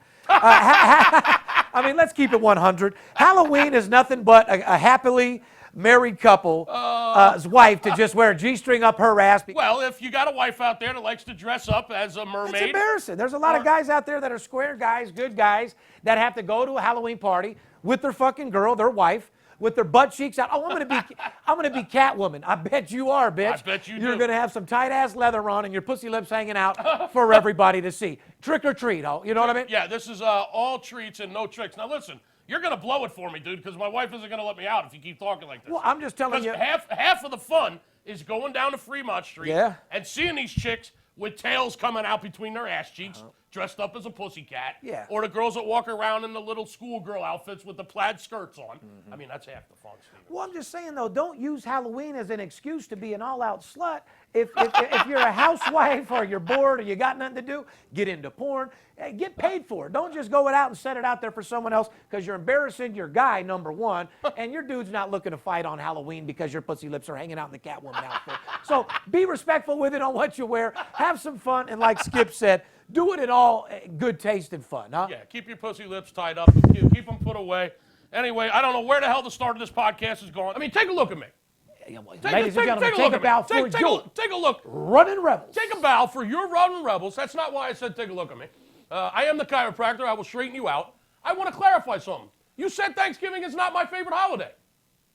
Let's keep it 100. Halloween is nothing but a happily married couple's wife to just wear a G-string up her ass. Well, if you got a wife out there that likes to dress up as a mermaid. It's embarrassing. There's a lot of guys out there that are square guys, good guys, that have to go to a Halloween party with their fucking girl, their wife, with their butt cheeks out. Oh, I'm gonna be Catwoman. I bet you are, bitch. I bet you do. You're gonna have some tight ass leather on and your pussy lips hanging out for everybody to see. Trick or treat, ho. You know what I mean? Yeah, this is all treats and no tricks. Now listen, you're gonna blow it for me, dude, because my wife isn't gonna let me out if you keep talking like this. Well, I'm just telling you. Half of the fun is going down to Fremont Street and seeing these chicks with tails coming out between their ass cheeks, dressed up as a pussycat. Yeah. Or the girls that walk around in the little schoolgirl outfits with the plaid skirts on. That's half the fun, Steve. Well, I'm just saying, though, don't use Halloween as an excuse to be an all-out slut. If you're a housewife or you're bored or you got nothing to do, get into porn. Hey, get paid for it. Don't just go out and set it out there for someone else because you're embarrassing your guy, number one, and your dude's not looking to fight on Halloween because your pussy lips are hanging out in the Catwoman outfit. So be respectful with it on what you wear. Have some fun, and like Skip said, do it in all good taste and fun, huh? Yeah, keep your pussy lips tied up. Keep them put away. Anyway, I don't know where the hell the start of this podcast is going. Take a look at me. Ladies and gentlemen, take a bow for you. Take a look. Running Rebels. Take a bow for your Running Rebels. That's not why I said take a look at me. I am the chiropractor. I will straighten you out. I want to clarify something. You said Thanksgiving is not my favorite holiday.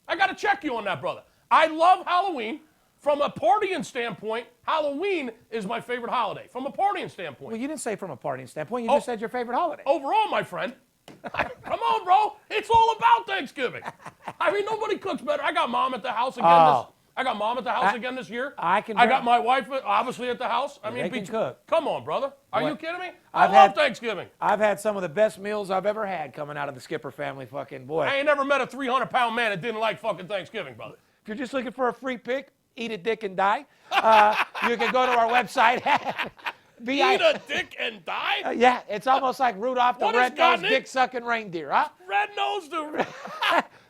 I got to check you on that, brother. I love Halloween. From a partying standpoint, Halloween is my favorite holiday. From a partying standpoint. Well, you didn't say from a partying standpoint. You just said your favorite holiday. Overall, my friend. Come on, bro. It's all about Thanksgiving. Nobody cooks better. I got mom at the house again this year. I got my wife obviously at the house. They can cook. Come on, brother. Are you kidding me? I love Thanksgiving. I've had some of the best meals I've ever had coming out of the Skipper family. Fucking boy. I ain't never met a 300-pound man that didn't like fucking Thanksgiving, brother. If you're just looking for a free pick, eat a dick and die. You can go to our website. Eat a dick and die? Yeah, it's almost like Rudolph the red-nosed dick-sucking reindeer, huh? Red-nosed the...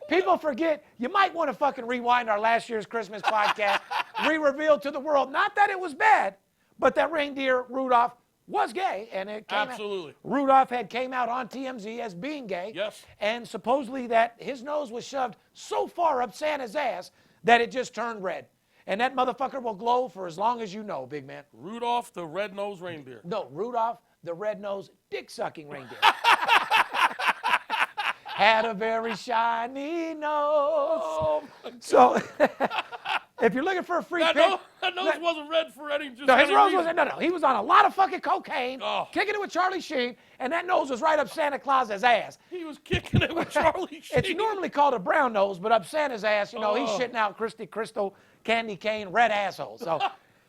People forget, you might want to fucking rewind our last year's Christmas podcast. We revealed to the world, not that it was bad, but that reindeer, Rudolph, was gay. And it came Absolutely. Rudolph came out on TMZ as being gay. Yes. And supposedly that his nose was shoved so far up Santa's ass that it just turned red. And that motherfucker will glow for as long as you know, big man. Rudolph the red-nosed reindeer. No, Rudolph the red-nosed dick-sucking reindeer. Had a very shiny nose. Oh, so If you're looking for a free That pick. nose wasn't red for any just No, his any nose reason. wasn't. No. He was on a lot of fucking cocaine, Oh. kicking it with Charlie Sheen, and that nose was right up Santa Claus's ass. He was kicking it with Charlie Sheen. It's normally called a brown nose, but up Santa's ass, he's shitting out Christy Crystal, candy cane, red asshole. So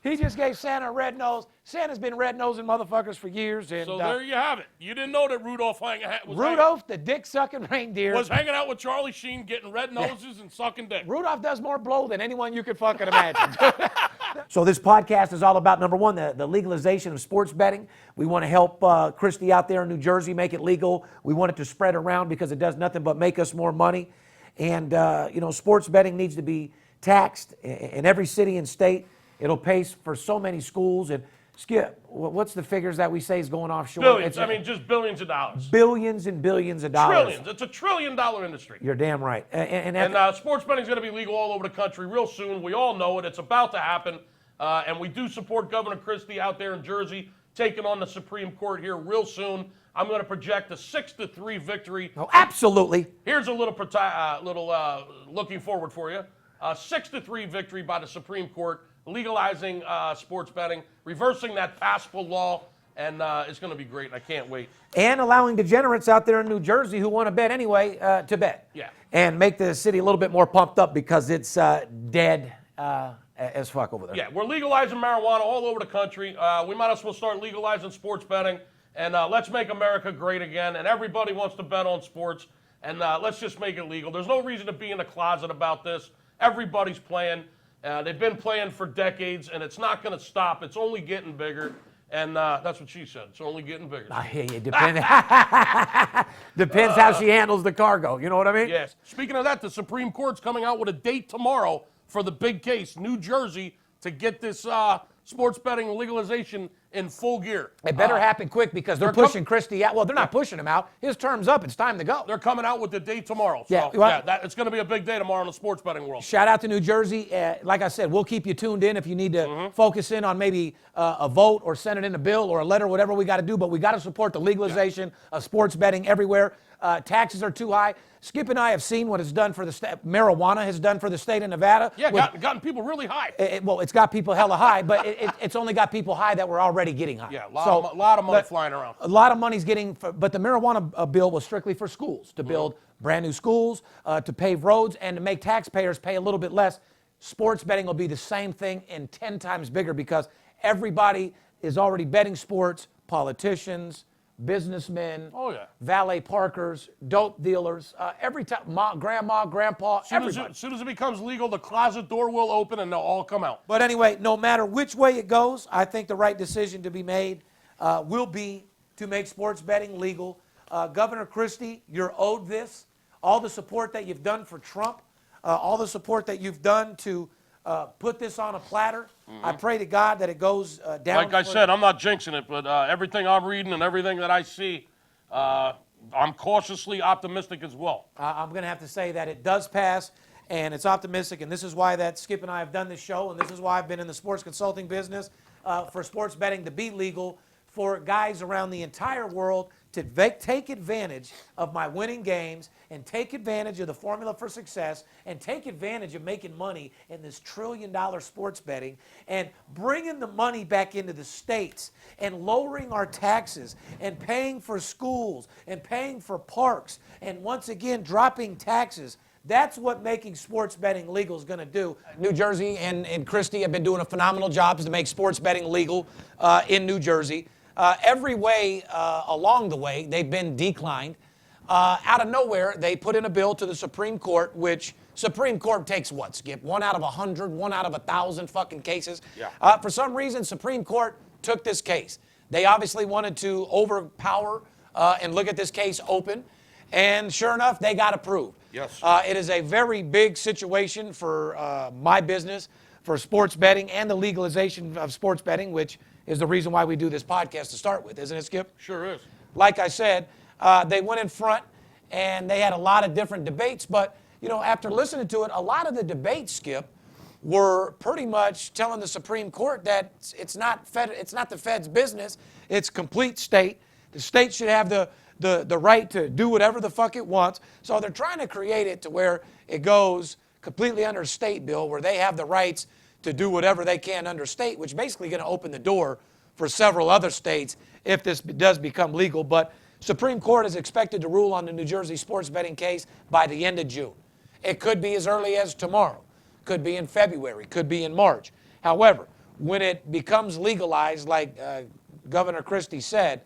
he just gave Santa a red nose. Santa's been red-nosing motherfuckers for years. And, So there you have it. You didn't know that Rudolph the dick-sucking reindeer. was hanging out with Charlie Sheen, getting red noses and sucking dick. Rudolph does more blow than anyone you could fucking imagine. So this podcast is all about, number one, the legalization of sports betting. We want to help Christy out there in New Jersey make it legal. We want it to spread around because it does nothing but make us more money. And, sports betting needs to be taxed in every city and state. It'll pay for so many schools. And Skip, what's the figures that we say is going offshore? Billions. Just billions of dollars. Billions and billions of dollars. Trillions. It's a $1 trillion industry. You're damn right. And sports betting is going to be legal all over the country real soon. We all know it. It's about to happen. And we do support Governor Christie out there in Jersey taking on the Supreme Court here real soon. I'm going to project a 6-3 victory. Oh, absolutely. Here's a little looking forward for you. A 6-3 victory by the Supreme Court, legalizing sports betting, reversing that passable law, and it's going to be great. I can't wait. And allowing degenerates out there in New Jersey who want to bet anyway to bet. Yeah. And make the city a little bit more pumped up because it's dead as fuck over there. Yeah, we're legalizing marijuana all over the country. We might as well start legalizing sports betting, and let's make America great again. And everybody wants to bet on sports, and let's just make it legal. There's no reason to be in the closet about this. Everybody's playing. They've been playing for decades, and it's not going to stop. It's only getting bigger, and that's what she said. It's only getting bigger. I hear you. Depends how she handles the cargo. You know what I mean? Yes. Speaking of that, the Supreme Court's coming out with a date tomorrow for the big case, New Jersey, to get this sports betting legalization in full gear. It better happen quick because they're pushing Christie out. Well, they're not pushing him out. His term's up. It's time to go. They're coming out with the date tomorrow. Yeah, So, well, it's going to be a big day tomorrow in the sports betting world. Shout out to New Jersey. Like I said, we'll keep you tuned in if you need to focus in on maybe a vote or send it in a bill or a letter, whatever we got to do. But we got to support the legalization of sports betting everywhere. Taxes are too high. Skip and I have seen what it's done for the marijuana has done for the state of Nevada. Yeah, gotten people really high. It's got people hella high, but it's only got people high that were already getting high. Yeah, a lot of money flying around. A lot of money's getting, but the marijuana bill was strictly for schools, to build brand new schools, to pave roads, and to make taxpayers pay a little bit less. Sports betting will be the same thing and 10 times bigger because everybody is already betting sports, politicians, businessmen, valet parkers, dope dealers, every time, grandma, grandpa, everybody. As soon as it becomes legal, the closet door will open and they'll all come out. But anyway, no matter which way it goes, I think the right decision to be made will be to make sports betting legal. Governor Christie, you're owed this. All the support that you've done for Trump, all the support that you've done to put this on a platter. I pray to God that it goes down. Like I said, I'm not jinxing it, but everything I'm reading and everything that I see, I'm cautiously optimistic as well. I'm going to have to say that it does pass, and it's optimistic, and this is why that Skip and I have done this show, and this is why I've been in the sports consulting business for sports betting to be legal for guys around the entire world to take advantage of my winning games and take advantage of the formula for success and take advantage of making money in this $1 trillion sports betting and bringing the money back into the states and lowering our taxes and paying for schools and paying for parks and once again dropping taxes. That's what making sports betting legal is going to do. New Jersey and Christie have been doing a phenomenal job to make sports betting legal in New Jersey. Every way along the way, they've been declined. Out of nowhere, they put in a bill to the Supreme Court, which Supreme Court takes what, Skip? 1 out of 100, 1 out of 1,000 fucking cases. Yeah. For some reason, Supreme Court took this case. They obviously wanted to overpower and look at this case open. And sure enough, they got approved. Yes. It is a very big situation for my business, for sports betting and the legalization of sports betting, which is the reason why we do this podcast to start with, isn't it, Skip? Sure is. Like I said, they went in front and they had a lot of different debates, but you know, after listening to it, a lot of the debates, Skip, were pretty much telling the Supreme Court that it's not the Fed's business, it's complete state. The state should have the right to do whatever the fuck it wants. So they're trying to create it to where it goes completely under a state bill where they have the rights to do whatever they can under state, which basically going to open the door for several other states if this does become legal. But Supreme Court is expected to rule on the New Jersey sports betting case by the end of June. It could be as early as tomorrow, could be in February, could be in March. However, when it becomes legalized, like Governor Christie said,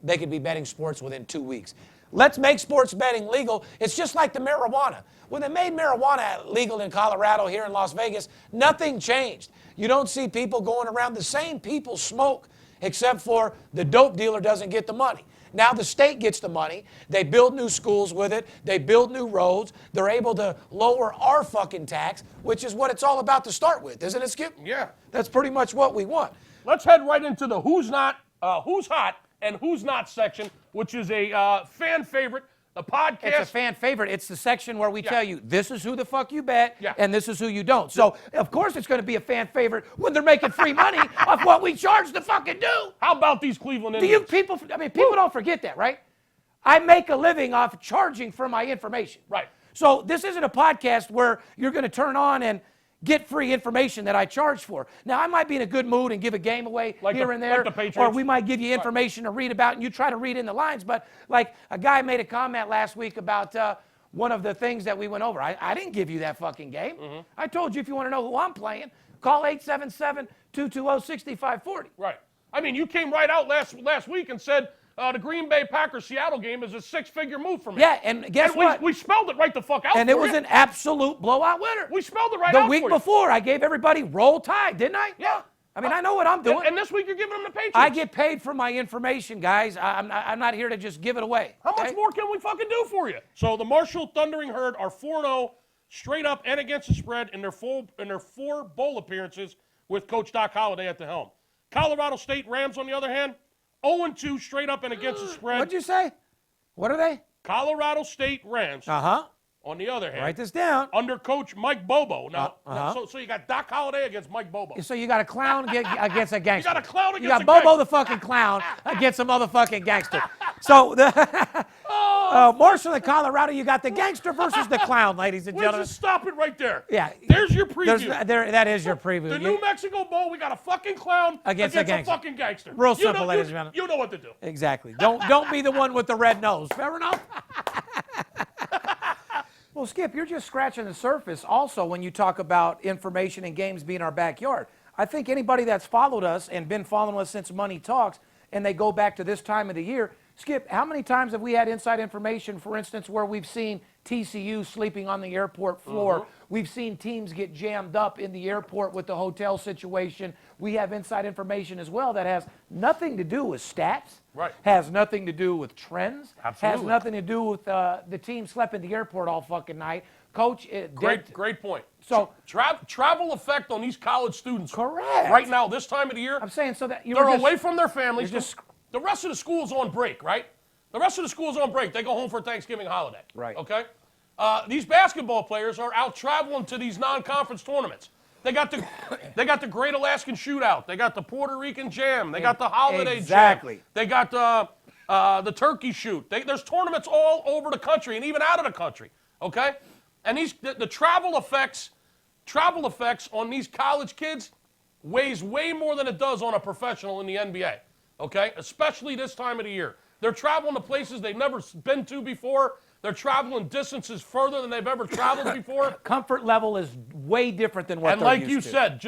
they could be betting sports within 2 weeks. Let's make sports betting legal. It's just like the marijuana. When they made marijuana legal in Colorado, here in Las Vegas, nothing changed. You don't see people going around. The same people smoke, except for the dope dealer doesn't get the money. Now the state gets the money. They build new schools with it. They build new roads. They're able to lower our fucking tax, which is what it's all about to start with, isn't it, Skip? Yeah. That's pretty much what we want. Let's head right into the who's hot and who's not section, which is a fan favorite, the podcast. It's a fan favorite. It's the section where we tell you this is who the fuck you bet and this is who you don't. So, of course, it's going to be a fan favorite when they're making free money off what we charge to fucking do. How about these Cleveland Do Indians? people don't forget that, right? I make a living off charging for my information. Right. So this isn't a podcast where you're going to turn on and get free information that I charge for. Now, I might be in a good mood and give a game away here and there, like the Patriots. or we might give you information to read about, and you try to read in the lines. But like a guy made a comment last week about one of the things that we went over. I didn't give you that fucking game. I told you if you want to know who I'm playing, call 877-220-6540. Right. I mean, you came right out last week and said the Green Bay Packers-Seattle game is a six-figure move for me. Yeah, and guess what? We spelled it right the fuck out And it was an absolute blowout winner. We spelled it right out The week before, I gave everybody roll tide, didn't I? Yeah. I mean, I know what I'm doing. And this week you're giving them the Patriots. I get paid for my information, guys. I'm not here to just give it away. How much more can we fucking do for you? So the Marshall Thundering Herd are 4-0 straight up and against the spread in their four bowl appearances with Coach Doc Holliday at the helm. Colorado State Rams, on the other hand, 0-2 straight up and against the spread. What'd you say? What are they? Colorado State Rams, on the other hand, Write this down. under Coach Mike Bobo. Now, so you got Doc Holliday against Mike Bobo. So you got a clown against a gangster. You got a clown against You got a Bobo gangster. the fucking clown against a motherfucking gangster. So the Marshall and Colorado, you got the gangster versus the clown, ladies and We'll gentlemen. just stop it right there. Yeah. There's your preview. That is your preview. The New Mexico Bowl, we got a fucking clown Against a gangster. fucking gangster. Real simple, ladies and gentlemen. You know what to do. Exactly. Don't be the one with the red nose. Fair enough? Well, Skip, you're just scratching the surface also when you talk about information and games being our backyard. I think anybody that's followed us and been following us since Money Talks, and they go back to this time of the year, Skip, how many times have we had inside information, for instance, where we've seen TCU sleeping on the airport floor? We've seen teams get jammed up in the airport with the hotel situation. We have inside information as well that has nothing to do with stats, has nothing to do with trends, has nothing to do with the team slept in the airport all fucking night. Coach, great point. So travel effect on these college students. Correct. Right now, this time of the year, I'm saying so that they're away from their families. you're just- The rest of the school's on break, right? The rest of the school's on break. They go home for Thanksgiving holiday. Right. Okay? These basketball players are out traveling to these non-conference tournaments. They got the Great Alaskan Shootout. They got the Puerto Rican Jam. They got the Holiday Exactly. Jam. They got the Turkey Shoot. There's tournaments all over the country and even out of the country. Okay? And the travel effects on these college kids weighs way more than it does on a professional in the NBA. Okay? Especially this time of the year. They're traveling to places they've never been to before. They're traveling distances further than they've ever traveled before. Comfort level is way different than what and they're like used you to. said,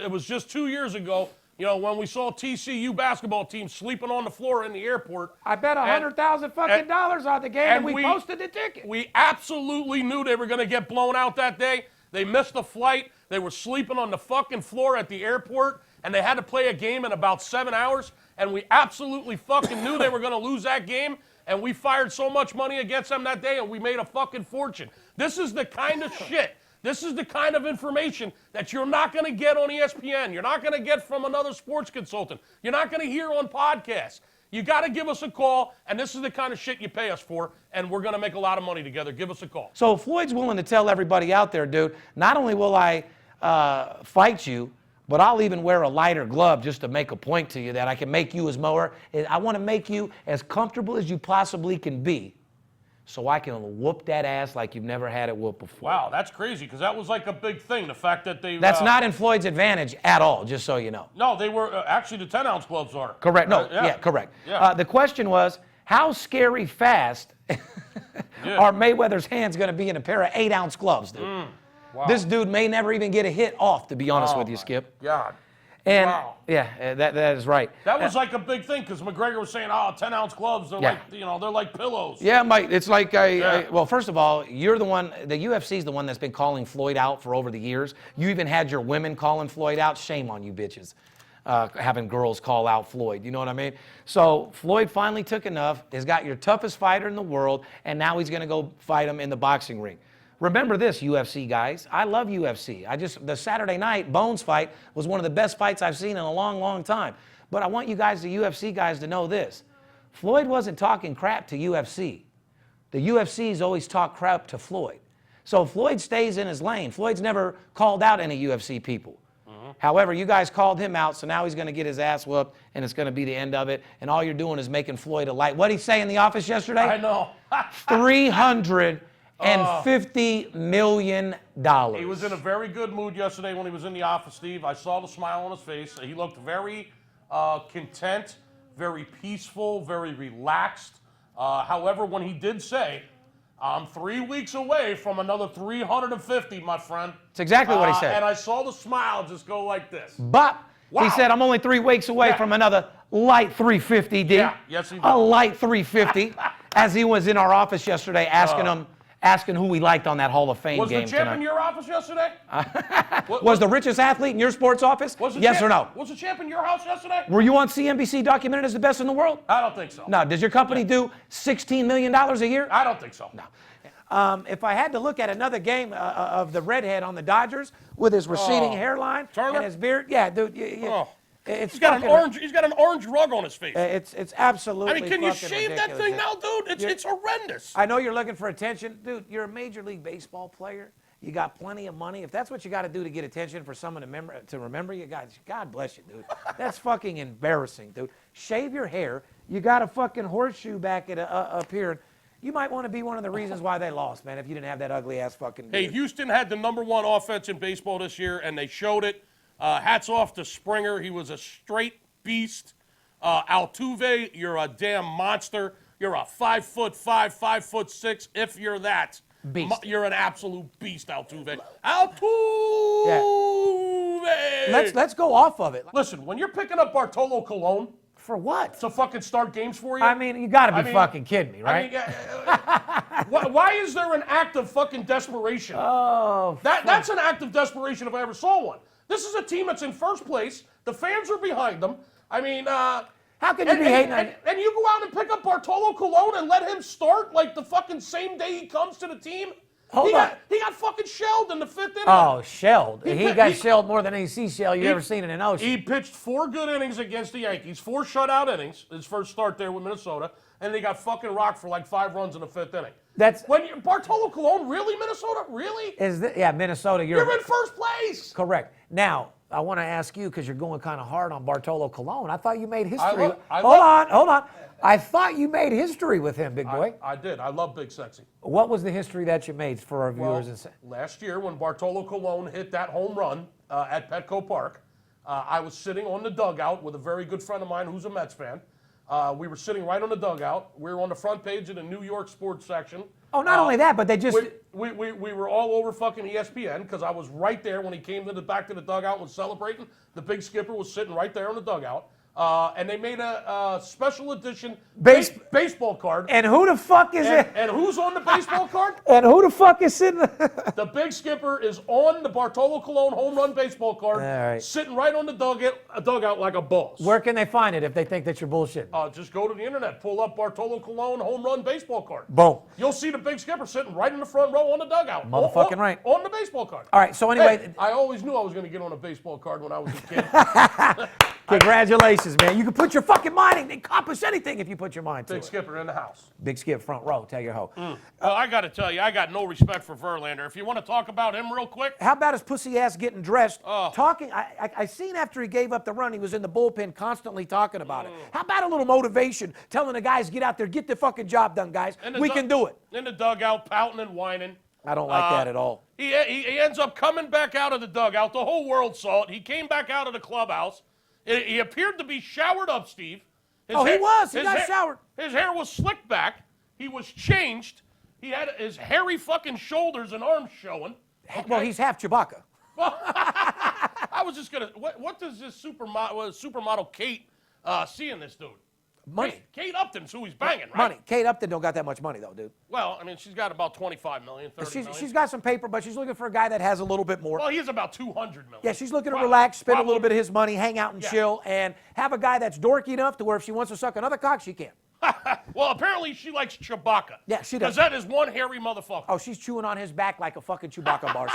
it was just 2 years ago, when we saw TCU basketball team sleeping on the floor in the airport. I bet $100,000 fucking dollars on the game, and we posted the ticket. We absolutely knew they were going to get blown out that day. They missed the flight. They were sleeping on the fucking floor at the airport, and they had to play a game in about 7 hours. And we absolutely fucking knew they were going to lose that game. And we fired so much money against them that day, and we made a fucking fortune. This is the kind of shit. This is the kind of information that you're not going to get on ESPN. You're not going to get from another sports consultant. You're not going to hear on podcasts. You got to give us a call, and this is the kind of shit you pay us for, and we're going to make a lot of money together. Give us a call. So Floyd's willing to tell everybody out there, dude, not only will I fight you, but I'll even wear a lighter glove just to make a point to you that I can make you as more. I want to make you as comfortable as you possibly can be so I can whoop that ass like you've never had it whooped before. Wow, that's crazy, because that was like a big thing, the fact that they... That's not in Floyd's advantage at all, just so you know. No, they were... actually, the 10-ounce gloves are. Correct. No, yeah, correct. Yeah. The question was, how scary fast are Mayweather's hands going to be in a pair of 8-ounce gloves, dude? Wow. This dude may never even get a hit off, to be honest with you, Skip. God. And Wow. yeah, that is right. That was like a big thing, because McGregor was saying, 10-ounce gloves, they're like, they're like pillows. Yeah, Mike, it's like, well, first of all, you're the one, the UFC's the one that's been calling Floyd out for over the years. You even had your women calling Floyd out. Shame on you, bitches, having girls call out Floyd. You know what I mean? So Floyd finally took enough, has got your toughest fighter in the world, and now he's going to go fight him in the boxing ring. Remember this, UFC guys. I love UFC. The Saturday night Bones fight was one of the best fights I've seen in a long, long time. But I want you guys, the UFC guys, to know this. Floyd wasn't talking crap to UFC. The UFC's always talk crap to Floyd. So Floyd stays in his lane. Floyd's never called out any UFC people. However, you guys called him out, so now he's going to get his ass whooped, and it's going to be the end of it. And all you're doing is making Floyd a light. What did he say in the office yesterday? I know. $350 million. He was in a very good mood yesterday when he was in the office, Steve. I saw the smile on his face. He looked very content, very peaceful, very relaxed. However, when he did say, I'm 3 weeks away from another 350, my friend. That's exactly what he said. And I saw the smile just go like this. But Wow. he said, I'm only 3 weeks away from another light 350, D. Yeah, yes, he did. A light 350, as he was in our office yesterday asking who he liked on that Hall of Fame Was game the champ tonight. in your office yesterday? Was the richest athlete in your sports office? Yes or no? Was the champ in your house yesterday? Were you on CNBC documented as the best in the world? I don't think so. No. Does your company do $16 million a year? I don't think so. No. If I had to look at another game of the redhead on the Dodgers with his receding hairline Turner? and his beard, yeah, dude, it's He's got an orange rug on his face. It's absolutely. I mean, can you fucking shave that ridiculous. thing now, dude? It's horrendous. I know you're looking for attention, dude. You're a Major League Baseball player. You got plenty of money. If that's what you got to do to get attention for someone to remember you, guys, God bless you, dude. That's fucking embarrassing, dude. Shave your hair. You got a fucking horseshoe back at up here. You might want to be one of the reasons why they lost, man, if you didn't have that ugly ass fucking beard. Hey, Houston had the #1 offense in baseball this year, and they showed it. Hats off to Springer. He was a straight beast. Altuve, you're a damn monster. You're a 5'5", 5'6". If you're that, beast. You're an absolute beast, Altuve. Altuve. Yeah. Let's go off of it. Listen, when you're picking up Bartolo Colon For what? to fucking start games for you, I mean, you got to be fucking kidding me, right? Why is there an act of fucking desperation? Oh, That's an act of desperation if I ever saw one. This is a team that's in first place. The fans are behind them. I mean, how can you be hating on? And you go out and pick up Bartolo Colon and let him start like the fucking same day he comes to the team? Hold on. He got fucking shelled in the 5th inning. Oh, shelled. He got he- shelled more than any seashell you've ever seen in an ocean. He pitched 4 good innings against the Yankees, 4 shutout innings, his first start there with Minnesota, and they got fucking rocked for like 5 runs in the 5th inning. Bartolo Colon, really, Minnesota? Really? Minnesota. You're in first place. Correct. Now, I want to ask you, because you're going kind of hard on Bartolo Colon. I thought you made history. Hold on. I thought you made history with him, big boy. I did. I love Big Sexy. What was the history that you made for our viewers? Last year when Bartolo Colon hit that home run at Petco Park, I was sitting on the dugout with a very good friend of mine who's a Mets fan. We were sitting right on the dugout. We were on the front page of the New York sports section. Oh, not only that, but they just... We were all over fucking ESPN because I was right there when he came back to the dugout and was celebrating. The big skipper was sitting right there on the dugout. And they made a special edition baseball card. And who the fuck is it? And who's on the baseball card? And who the fuck is sitting? The big skipper is on the Bartolo Colon home run baseball card, right. sitting right on the dugout like a boss. Where can they find it if they think that you're bullshitting? Just go to the internet, pull up Bartolo Colon home run baseball card. Boom. You'll see the big skipper sitting right in the front row on the dugout. Motherfucking right. On the baseball card. All right, so anyway... Hey, I always knew I was going to get on a baseball card when I was a kid. Congratulations. boxes, man. You can put your fucking mind and accomplish anything if you put your mind to it. Big Skipper in the house. Big Skip, front row. Tell your hoe. Well, I got to tell you, I got no respect for Verlander. If you want to talk about him real quick. How about his pussy ass getting dressed? Oh. Talking. I seen after he gave up the run, he was in the bullpen constantly talking about it. How about a little motivation, telling the guys, get out there, get the fucking job done, guys. We can do it. In the dugout, pouting and whining. I don't like that at all. He ends up coming back out of the dugout. The whole world saw it. He came back out of the clubhouse. He appeared to be showered up, Steve. He was. He got showered. His hair was slicked back. He was changed. He had his hairy fucking shoulders and arms showing. Okay? Well, he's half Chewbacca. I was just going to, what does this supermodel Kate see in this dude? Money. Kate Upton's who he's banging, right? Money. Kate Upton don't got that much money, though, dude. Well, I mean, she's got about 25 million, 30 million. She's got some paper, but she's looking for a guy that has a little bit more. Well, he's about 200 million. Yeah, she's looking to relax, spend a little bit of his money, hang out and chill, and have a guy that's dorky enough to where if she wants to suck another cock, she can. Well, apparently she likes Chewbacca. Yeah, she does. Because that is one hairy motherfucker. Oh, she's chewing on his back like a fucking Chewbacca bar.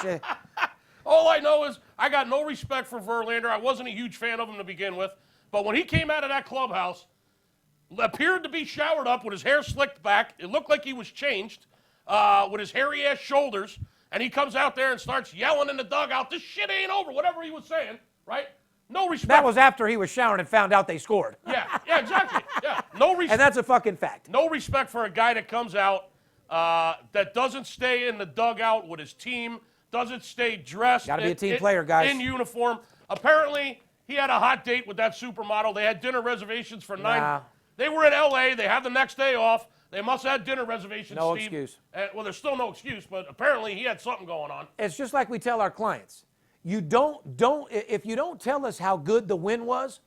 All I know is I got no respect for Verlander. I wasn't a huge fan of him to begin with. But when he came out of that clubhouse, appeared to be showered up with his hair slicked back. It looked like he was changed with his hairy-ass shoulders. And he comes out there and starts yelling in the dugout, this shit ain't over, whatever he was saying, right? No respect. That was after he was showering and found out they scored. Yeah, exactly. Yeah, no respect. And that's a fucking fact. No respect for a guy that comes out that doesn't stay in the dugout with his team, doesn't stay dressed. Got to be a team player, guys. In uniform. Apparently, he had a hot date with that supermodel. They had dinner reservations for 9. Nah. They were in L.A. They have the next day off. They must have had dinner reservations, No Steve. excuse. Well, there's still no excuse, but apparently he had something going on. It's just like we tell our clients. If you don't tell us how good the win was,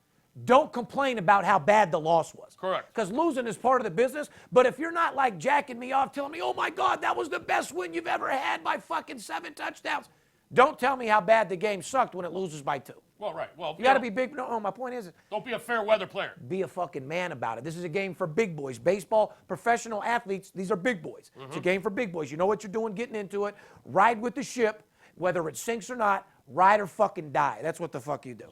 don't complain about how bad the loss was. Correct. Because losing is part of the business. But if you're not like jacking me off, telling me, oh my God, that was the best win you've ever had by fucking 7 touchdowns. Don't tell me how bad the game sucked when it loses by 2. Well, right. Well, You got to be big. No, my point is, don't be a fair weather player. be a fucking man about it. This is a game for big boys. Baseball, professional athletes, these are big boys. It's a game for big boys. You know what you're doing getting into it. Ride with the ship, whether it sinks or not, ride or fucking die. That's what the fuck you do.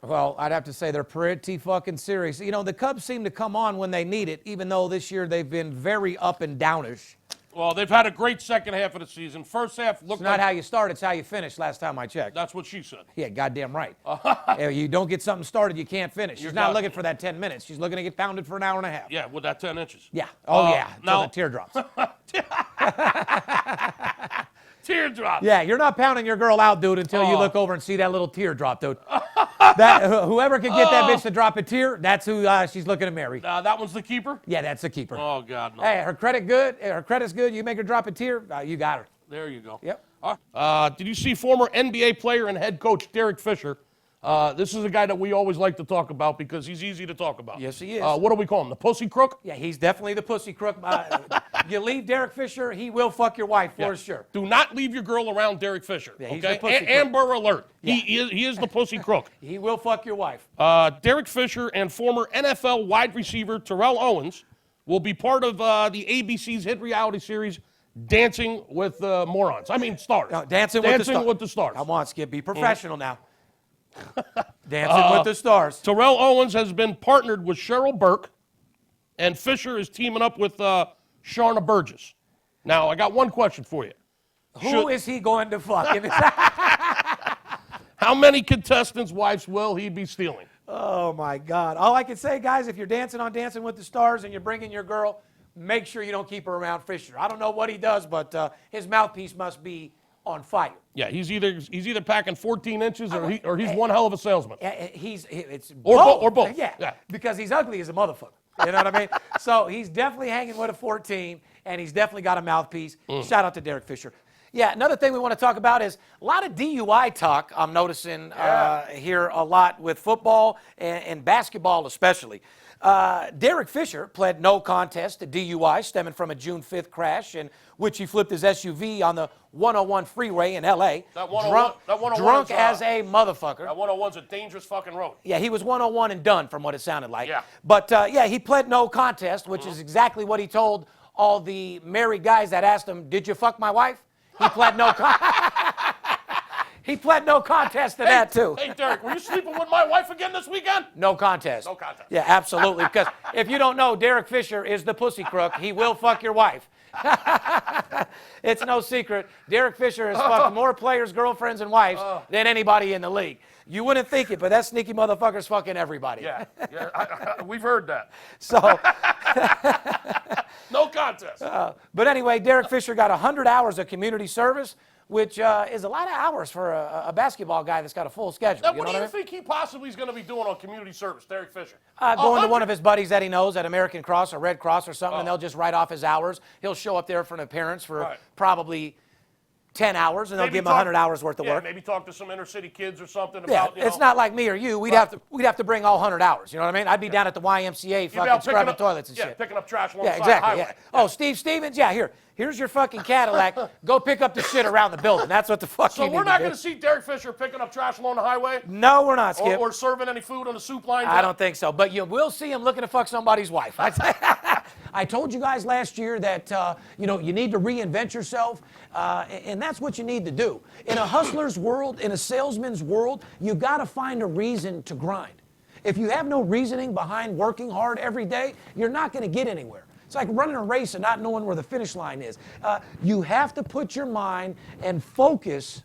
Well, I'd have to say they're pretty fucking serious. You know, the Cubs seem to come on when they need it, even though this year they've been very up and downish. Well, they've had a great second half of the season. First half looked It's not how you start, it's how you finish, last time I checked. That's what she said. Yeah, goddamn right. If you don't get something started, you can't finish. She's not looking for that 10 minutes. She's looking to get pounded for an hour and a half. Yeah, with that 10 inches. Yeah. Oh, yeah. Now, Till the teardrops. Teardrop. Yeah, you're not pounding your girl out, dude, until you look over and see that little teardrop, dude. Whoever can get that bitch to drop a tear, that's who she's looking to marry. That one's the keeper? Yeah, that's the keeper. Oh, God, no. Hey, her credit good. Her credit's good. You make her drop a tear, you got her. There you go. Yep. Did you see former NBA player and head coach Derek Fisher? This is a guy that we always like to talk about because he's easy to talk about. Yes, he is. What do we call him? The pussy crook? Yeah, he's definitely the pussy crook. You leave Derek Fisher, he will fuck your wife for sure. Do not leave your girl around Derek Fisher. Yeah, he's okay? the pussy crook. Amber alert. Yeah. He is the pussy crook. He will fuck your wife. Derek Fisher and former NFL wide receiver Terrell Owens will be part of the ABC's hit reality series Dancing with Morons. I mean, stars. No, Dancing with the Stars. Come on, Skip. Be professional now. Dancing with the Stars. Terrell Owens has been partnered with Cheryl Burke, and Fisher is teaming up with Sharna Burgess. Now, I got one question for you. Who is he going to fuck? How many contestants' wives will he be stealing? Oh, my God. All I can say, guys, if you're dancing on Dancing with the Stars and you're bringing your girl, make sure you don't keep her around Fisher. I don't know what he does, but his mouthpiece must be on fire. Yeah, he's either packing 14 inches or he's one hell of a salesman. It's or both. Yeah, because he's ugly as a motherfucker. You know what I mean? So he's definitely hanging with a 14, and he's definitely got a mouthpiece. Shout out to Derek Fisher. Yeah, another thing we want to talk about is a lot of DUI talk I'm noticing here a lot with football and basketball especially. Derek Fisher pled no contest to DUI stemming from a June 5th crash in which he flipped his SUV on the 101 freeway in L.A. That 101 drunk as a motherfucker. That 101's a dangerous fucking road. Yeah, he was 101 and done from what it sounded like. Yeah. But, he pled no contest, which is exactly what he told all the married guys that asked him, did you fuck my wife? He pled no contest. He pled no contest to that, too. Hey, Derek, were you sleeping with my wife again this weekend? No contest. No contest. Yeah, absolutely. Because if you don't know, Derek Fisher is the pussy crook. He will fuck your wife. It's no secret. Derek Fisher has fucked more players, girlfriends, and wives than anybody in the league. You wouldn't think it, but that sneaky motherfucker's fucking everybody. Yeah, we've heard that. So, no contest. but anyway, Derek Fisher got 100 hours of community service, which is a lot of hours for a basketball guy that's got a full schedule. Now, You what know do you I mean? think he possibly is going to be doing on community service, Derek Fisher? Going to 100? one of his buddies that he knows at American Cross or Red Cross or something, and they'll just write off his hours. He'll show up there for an appearance for probably 10 hours, and they'll give him 100 hours worth of work. Maybe talk to some inner city kids or something Yeah, about, it's not like me or you. We'd have to bring all 100 hours. You know what I mean? I'd be down at the YMCA fucking scrubbing toilets and shit. Picking up trash along Yeah, the side of the exactly. highway. Yeah. Oh, Steve Stevens? Yeah, here's your fucking Cadillac. Go pick up the shit around the building. That's what the fuck So you need we're not to going do. to see Derek Fisher picking up trash along the highway? No, we're not, Skip. Or serving any food on the soup line? I don't think so. But you will see him looking to fuck somebody's wife. I told you guys last year that you need to reinvent yourself, and that's what you need to do. In a hustler's world, in a salesman's world, you got to find a reason to grind. If you have no reasoning behind working hard every day, you're not going to get anywhere. It's like running a race and not knowing where the finish line is. You have to put your mind and focus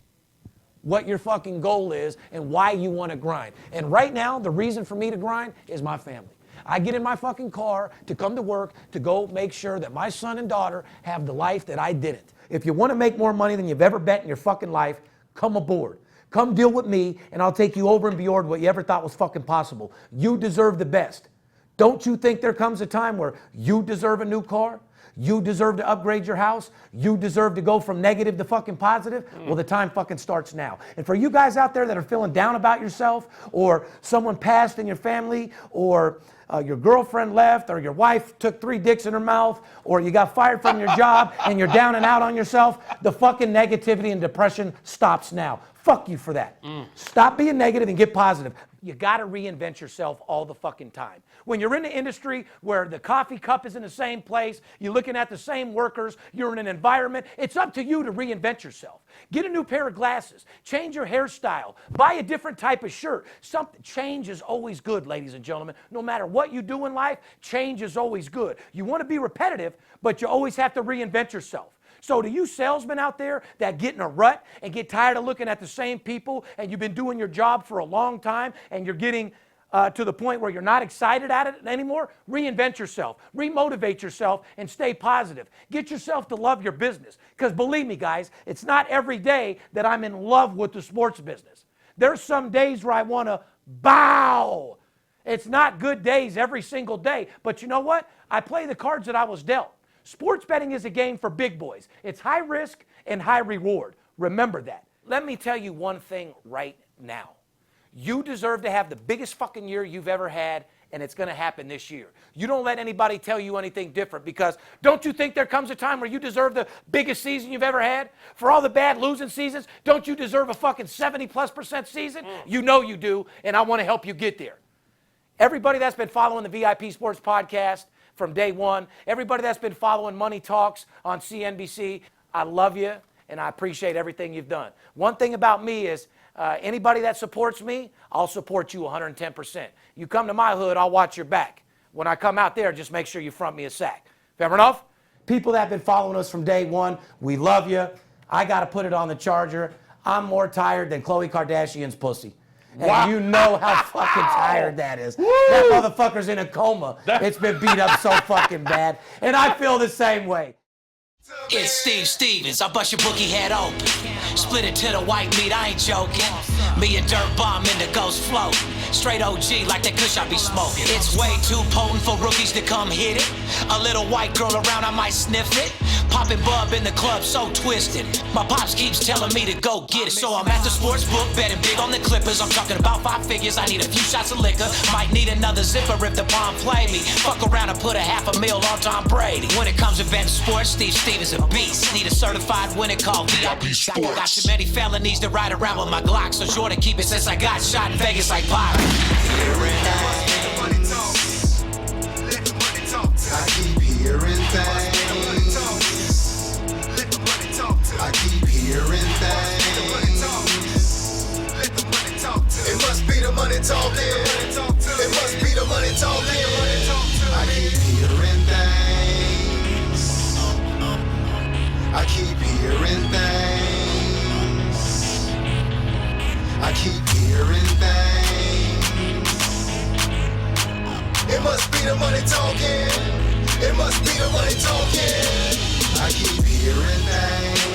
what your fucking goal is and why you want to grind. And right now, the reason for me to grind is my family. I get in my fucking car to come to work to go make sure that my son and daughter have the life that I didn't. If you want to make more money than you've ever bet in your fucking life, come aboard. Come deal with me, and I'll take you over and beyond what you ever thought was fucking possible. You deserve the best. Don't you think there comes a time where you deserve a new car? You deserve to upgrade your house? You deserve to go from negative to fucking positive? Well, the time fucking starts now. And for you guys out there that are feeling down about yourself, or someone passed in your family, or your girlfriend left, or your wife took 3 dicks in her mouth, or you got fired from your job and you're down and out on yourself, the fucking negativity and depression stops now. Fuck you for that. Stop being negative and get positive. You got to reinvent yourself all the fucking time. When you're in an industry where the coffee cup is in the same place, you're looking at the same workers, you're in an environment, it's up to you to reinvent yourself. Get a new pair of glasses, change your hairstyle, buy a different type of shirt. Change is always good, ladies and gentlemen. No matter what you do in life, change is always good. You want to be repetitive, but you always have to reinvent yourself. So to you salesmen out there that get in a rut and get tired of looking at the same people, and you've been doing your job for a long time and you're getting to the point where you're not excited at it anymore, reinvent yourself, remotivate yourself, and stay positive. Get yourself to love your business. Because believe me, guys, it's not every day that I'm in love with the sports business. There's some days where I want to bow. It's not good days every single day. But you know what? I play the cards that I was dealt. Sports betting is a game for big boys. It's high risk and high reward. Remember that. Let me tell you one thing right now. You deserve to have the biggest fucking year you've ever had, and it's going to happen this year. You don't let anybody tell you anything different, because don't you think there comes a time where you deserve the biggest season you've ever had? For all the bad losing seasons, don't you deserve a fucking 70+% season? You know you do, and I want to help you get there. Everybody that's been following the VIP Sports Podcast from day one, everybody that's been following Money Talks on CNBC, I love you, and I appreciate everything you've done. One thing about me is anybody that supports me, I'll support you 110%. You come to my hood, I'll watch your back. When I come out there, just make sure you front me a sack. Fair enough? People that have been following us from day one, we love you. I got to put it on the charger. I'm more tired than Khloe Kardashian's pussy. And you know how fucking tired that is. Woo! That motherfucker's in a coma. It's been beat up so fucking bad. And I feel the same way. It's Steve Stevens, I bust your bookie head open. Split it to the white meat, I ain't joking. Me and Dirt Bomb in the ghost float. Straight OG like that kush I be smoking. It's way too potent for rookies to come hit it. A little white girl around, I might sniff it. Poppin' bub in the club, so twisted. My pops keeps telling me to go get it. So I'm at the sports book, betting big on the Clippers. I'm talking about 5 figures, I need a few shots of liquor. Might need another zipper if the bomb play me. Fuck around and put $500,000 on Tom Brady. When it comes to betting sports, Steve Stevens a beast. Need a certified winner called VIP Sports. Got too many felonies to ride around with my Glock, so sure to keep it since I got shot in Vegas like Pop. I keep hearing things. I keep hearing things. must be the money talking. It must be the money talking. I keep hearing things.